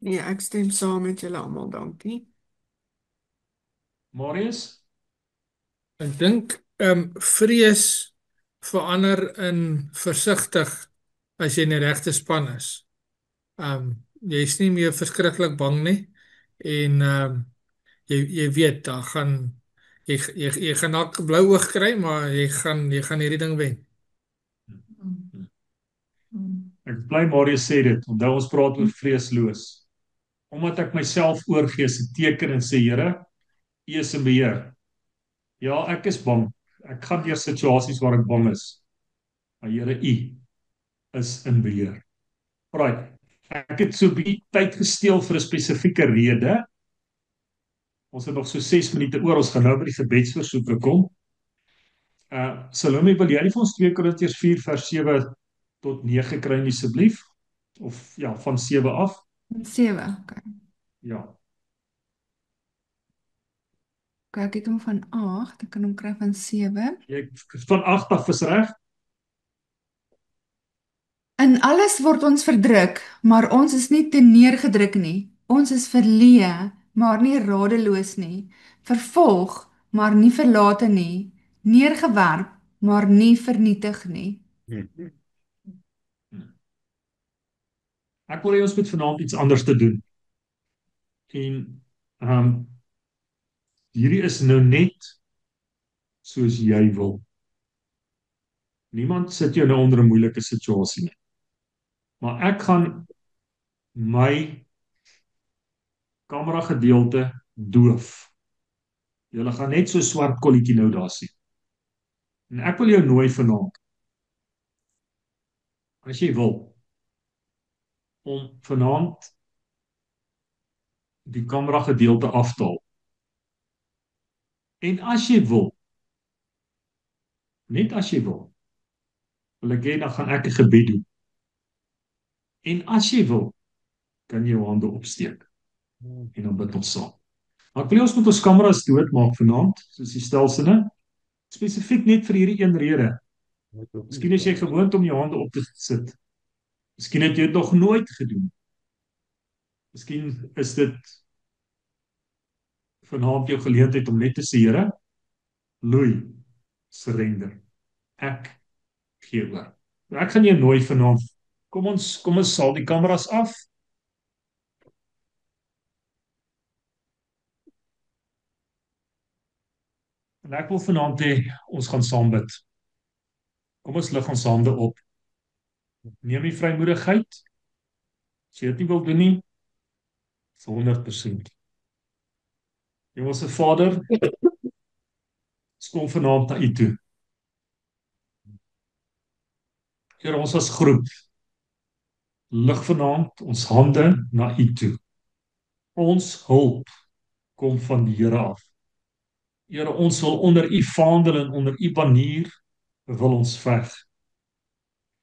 B: Nee, ek stem saam met julle almal, dankie.
A: Marius?
F: Ek dink vrees verander in versigtig as jy in die regte span is. Jy's nie meer verskriklik bang nie en jy weet daar gaan jy gaan dalk blou oog kry, maar jy gaan hierdie ding wen.
A: Ek is bly Marius sê dit. Onthou ons praat oor vreesloos. Omdat ek myself oorgee se teken en sê Here, U is in beheer. Ja, ek is bang. Ek gaan deur situasies waar ek bang is. Maar Here, U is in beheer. Right. Ek het so 'n bietjie tyd gesteel vir 'n spesifieke rede. Ons het nog so 6 minute oor. Ons gaan nou by die gebedsversoeke kom. Salome, wil jy nie vir ons 2 Korintiërs 4 vers 7 tot 9 kry nie asseblief? Of ja, van 7 af?
C: 7, okay.
A: Ja.
C: Okay, ek het hom van 8, ek kan hom kry van 7.
A: Jy van 8 af is reg?
C: In alles word ons verdruk, maar ons is nie teneergedruk nie. Ons is verleë, maar nie radeloos nie. Vervolg, maar nie verlate nie. Neergewerp, maar nie vernietig nie.
A: Ek wil hê ons moet vanaand iets anders te doen. En hierdie is nou net soos jy wil. Niemand sit jou nou onder 'n moeilike situasie nie. Maar ek gaan my kamera gedeelte doof. Julle gaan net so swart kolletjie nou daar sien. En ek wil jou nooi vanaand, as jy wil, om vanaand die kamera gedeelte af te haal. En as jy wil, net as jy wil ek hê dan gaan ek 'n gebed doen. En as jy wil, kan jy jou hande opsteek. En dan bid ons saam. Maar ek wil ons moet ons kameras doodmaak vanaand, soos die stelsinne, spesifiek net vir hierdie een rede. Miskien is jy gewoond om jou hande op te sit. Miskien het jy dit nog nooit gedoen. Miskien is dit vanaand jou geleentheid om net te sê, Here, loei, surrender. Ek gee oor. Ek gaan jou nooi vanaand. Kom ons sal die kameras af. En ek wil vanaand hê ons gaan saam bid. Kom ons lig ons hande op. Neem die vrymoedigheid. As jy dit nie wil doen nie, is 100%. Hemelse Vader, ons kom vanaand na U toe. Here, ons as groep lig vanaand ons hande na U toe. Ons hulp kom van die Here af. Here, ons wil onder U vaandel en onder U banier wil ons veg.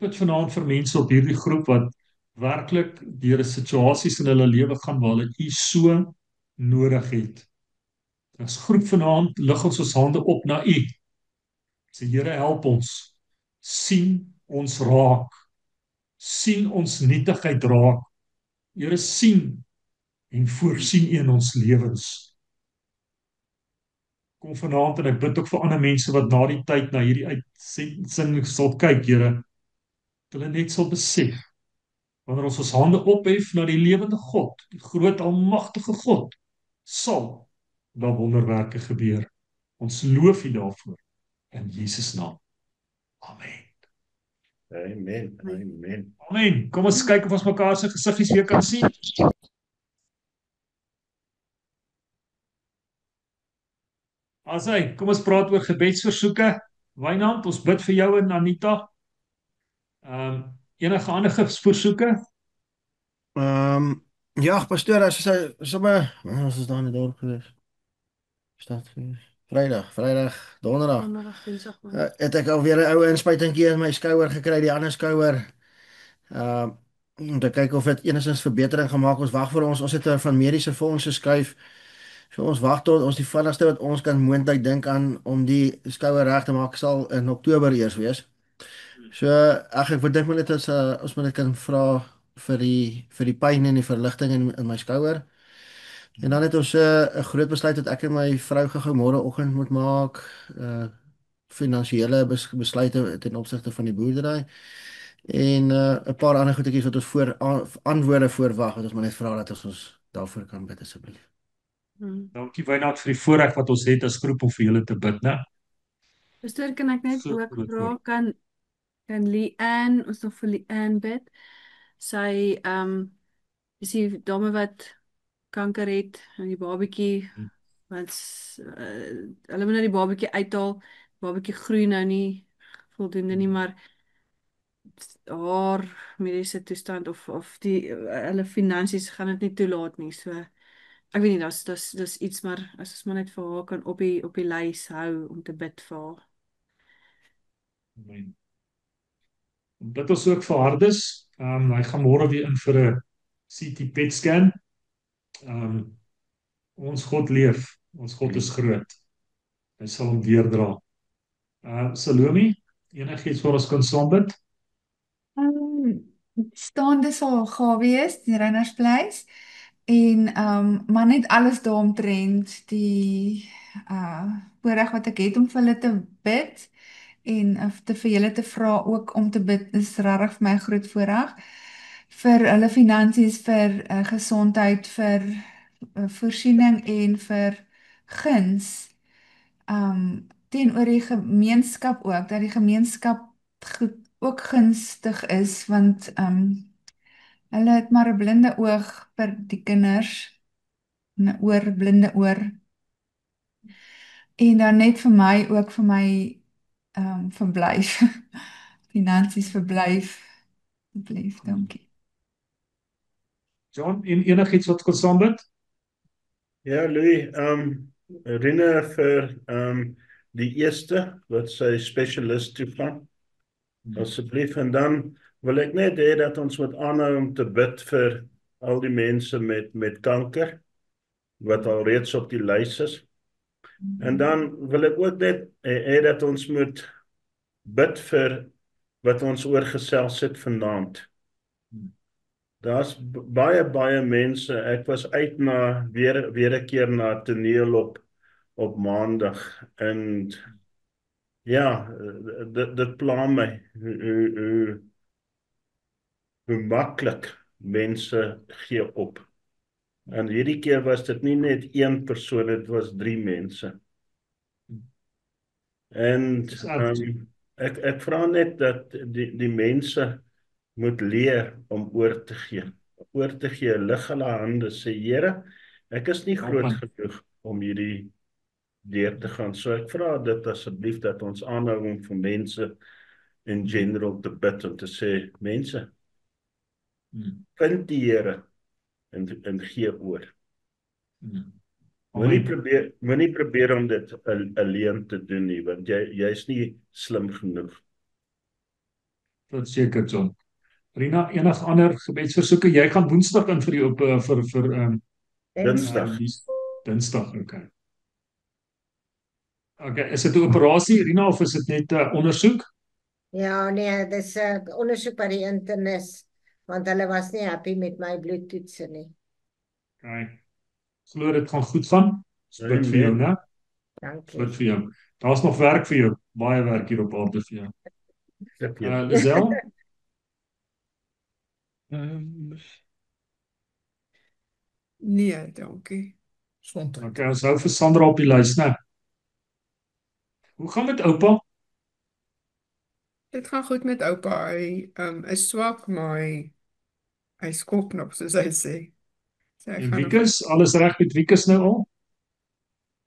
A: Bid vanaand vir mense op hierdie groep wat werklik deur situasies in hulle lewe gaan waar hulle U so nodig het. As groep vanaand lig ons hande op na U. Sê Here, help ons. Sien ons raak. Sien ons nietigheid raak. Here, sien en voorsien U in ons lewens. Kom vanaand en ek bid ook vir ander mense wat na die tyd na hierdie uitsending sal kyk, Here, dat hulle net sal besef wanneer ons hande ophef na die lewende God, die groot almagtige God, sal daar wonderwerke gebeur. Ons loof U daarvoor in Jesus naam. Amen.
L: Amen. Amen.
A: Amen. Kom ons kyk of ons mekaar se gesiggies weer kan sien. Asai, kom ons praat oor gebedsversoeke. Wynand, ons bid vir jou en Anita. Enige ander versoeke?
E: Ja, pastoor, as jy sommer ons is daar in die dorp gewees. Stad gewees. Vrydag, donderdag.
J: Donderdag, Dinsdag, maandag.
E: Het ek alweer 'n ou inspuitingkie in my skouer gekry, die ander skouer. Om te kyk of dit enigstens verbetering gemaak. Ons wag vir ons het van mediese fondse skuif. So ons wag tot ons die vinnigste wat ons kan moontlik dink aan om die skouer reg te maak sal in Oktober eers wees. So ek dink maar net as ons moet net kan vra vir die pyn en die verligting in my skouer. En dan het ons 'n groot besluit dat ek en my vrou gou môreoggend moet maak, finansiële besluite ten opsigte van die boerdery. En 'n paar ander goedetjies wat ons antwoorde voorwag wat ons maar net vra dat ons daarvoor kan bid asseblief.
A: Dankie Wynand vir die voorreg wat ons het as groep om vir julle te bid, né?
J: Pastoor, kan ek net
A: So
J: ook
A: groot
J: vra,
A: woord.
J: kan Leanne, ons nog vir Leanne bid? Sy is die dame wat kanker het aan die babatjie, want hulle moet nou die babatjie uithaal. Babatjie groei nou nie voldoende nie, maar haar mediese toestand of die hulle finansies gaan dit nie toelaat nie. So ek weet nie, dis iets, maar as ons maar net vir haar kan op die lys hou om te bid vir haar.
A: Amen. Bid ons ook vir Hardes. Hy gaan môre weer in vir 'n CT PET scan. Ons God leef. Ons God is groot. Hy sal hom deurdra. Salome, enigiets vir ons kan saam bid?
C: Staande sal gaan wees, die Reinersvleis. En maar net alles daaromtrent die voorreg wat ek het om vir hulle te bid en vir julle te vra ook om te bid is regtig vir my 'n groot voorreg. Vir hulle finansies, vir gesondheid, vir voorsiening en vir guns. Teenoor die gemeenskap ook, dat die gemeenskap ook gunstig is, want hulle het maar 'n blinde oog vir die kinders, 'n blinde oor. En dan net vir my ook vir my verblyf. Finansies verblyf. Asseblief, dankie.
A: John, enigiets wat kan saam bid?
L: Ja, Louis, Rina vir die eerste wat sy spesialist toe gaan. Asseblief, en dan wil ek net hê dat ons moet aanhou om te bid vir al die mense met kanker wat al reeds op die lys is. En dan wil ek ook net hê dat ons moet bid vir wat ons oorgesels het vanaand. Daar's baie mense. Ek was uit na weer 'n keer na toneel op Maandag en ja, dit pla my hoe maklik mense gee op. En hierdie keer was dit nie net een persoon, dit was 3 mense. En ek vra net dat die mense moet leer om oor te gee. Oor te gee, lig hulle hande, sê Here, ek is nie groot genoeg om hierdie deur te gaan. So ek vra dit asseblief dat ons aanhou om vir mense in general te bid en te sê, mense, vind die Here en gee oor. Moenie probeer om dit alleen te doen nie, want jy's nie slim genoeg.
A: Verseker, John. Rina, enig ander gebedsversoeke? Jy gaan Woensdag in vir die vir Dinsdag, okay. Okay, is dit 'n operasie, Rina, of is dit net 'n ondersoek?
G: Ja, nee, dis 'n ondersoek by die internis, want hulle was nie happy met my bloedtoetse nie.
A: Okay. Glo dit gaan goed gaan. Bid vir jou, né?
G: Dankie.
A: Bid vir jou. Daar's nog werk vir jou. Baie werk hier op aarde vir jou. Lisel?
B: Nee, dankie.
A: Okay, ons hou vir Sandra op die lys, né? Hoe gaan met oupa?
B: Dit gaan goed met oupa. Hy is swak, maar hy skop nog, soos hy sê. So
A: En Wikus, alles reg met Wikus nou al?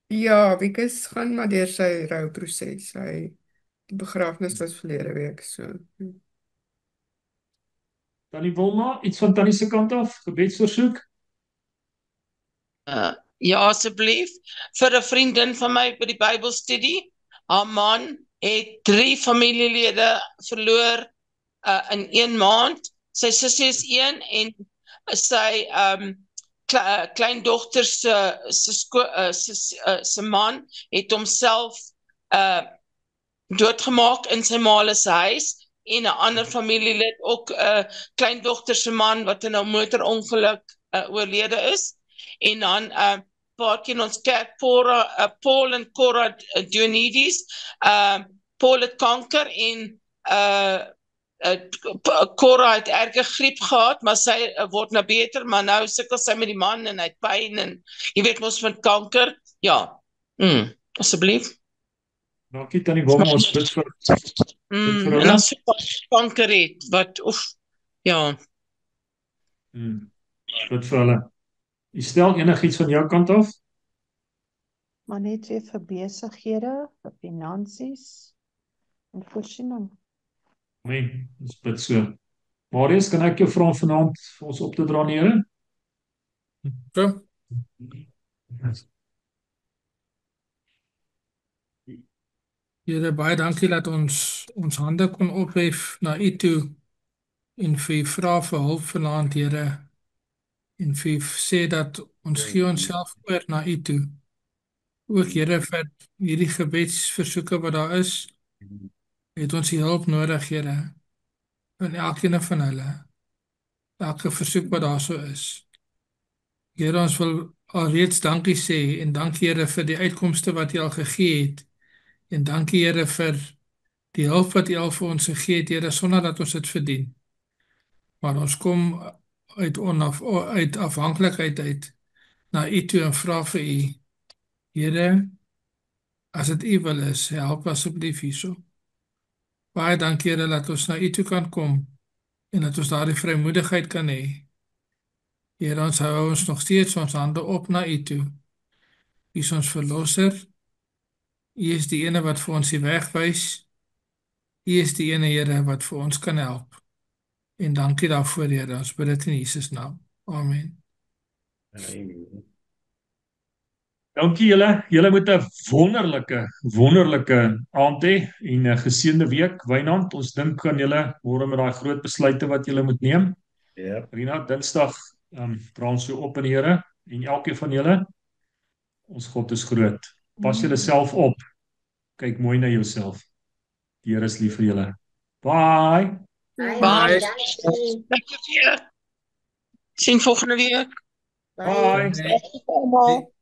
B: Ja, Wikus gaan maar deur sy rouproses. Die begrafnis was verlede week, so. Tannie
A: Wilma, iets van Tannie se kant af, gebedsversoek?
H: Ja, asseblief. Vir 'n vriendin van my by die Bybelstudie. Haar man het 3 familielede verloor in 1 maand. Sy sussie is 1 en sy kleindogter se man het homself doodgemaak in sy ma se huis en 'n ander familielid ook kleindogter se man wat in 'n motorongeluk oorlede is. En dan paar keer in ons kerk Paul en Cora Dionydis. Paul het kanker en Cora het erge griep gehad, maar sy word nou beter, maar nou sukkel sy met die man en hy het pyn en jy weet mos van kanker. Ja. Asseblief.
A: Dankie Tannie Wilma, ons bid vir
H: En as jy kanker het, wat ja.
A: Bid vir hulle. U stel enigiets van jou kant af?
K: Maar net weer vir besighede, vir finansies en voorsiening.
A: Amen, ons bid so. Marius, kan ek jou vra om vanaand vir ons op te dra, Here?
F: Ja. Here, baie dankie dat ons hande kon ophef na U toe en vir U vra vir hulp vanaand, Here. En vir U sê dat ons gee onsself oor na U toe. Ook Here vir hierdie gebedsversoeke wat daar is, het ons U hulp nodig, Here. In elkeen van hulle. Elke versoek wat daar so is. Here, ons wil alreeds dankie sê en dankie Here vir die uitkomste wat U al gegee het. En dankie Here vir die hulp wat U al vir ons gegee het, Here, sonder dat ons dit verdien. Maar ons kom uit afhanklikheid uit na U toe en vra vir U, Here, as dit U wil is, help asseblief hierso. Baie dankie Here dat ons na U toe kan kom en dat ons daardie vrymoedigheid kan hê. Here, ons hou ons nog steeds ons hande op na U toe. U is ons verlosser. U is die ene wat vir ons die weg wys. U is die ene Here wat vir ons kan help. En dankie daarvoor, Here. Ons bid dit in Jesus naam. Amen.
A: Dankie julle. Julle moet 'n wonderlike aand hê en 'n geseënde week. Wynand, ons dink aan julle môre met daai groot besluite wat julle moet neem.
L: Ja.
A: Rina, Dinsdag dra ons so op in die Here en elkeen van julle. Ons God is groot. Pas julle self op. Kyk mooi na jouself. Die Here is lief vir julle. Bye.
H: Bye. Dankie vir. Sien volgende week.
A: Bye.
I: Almal.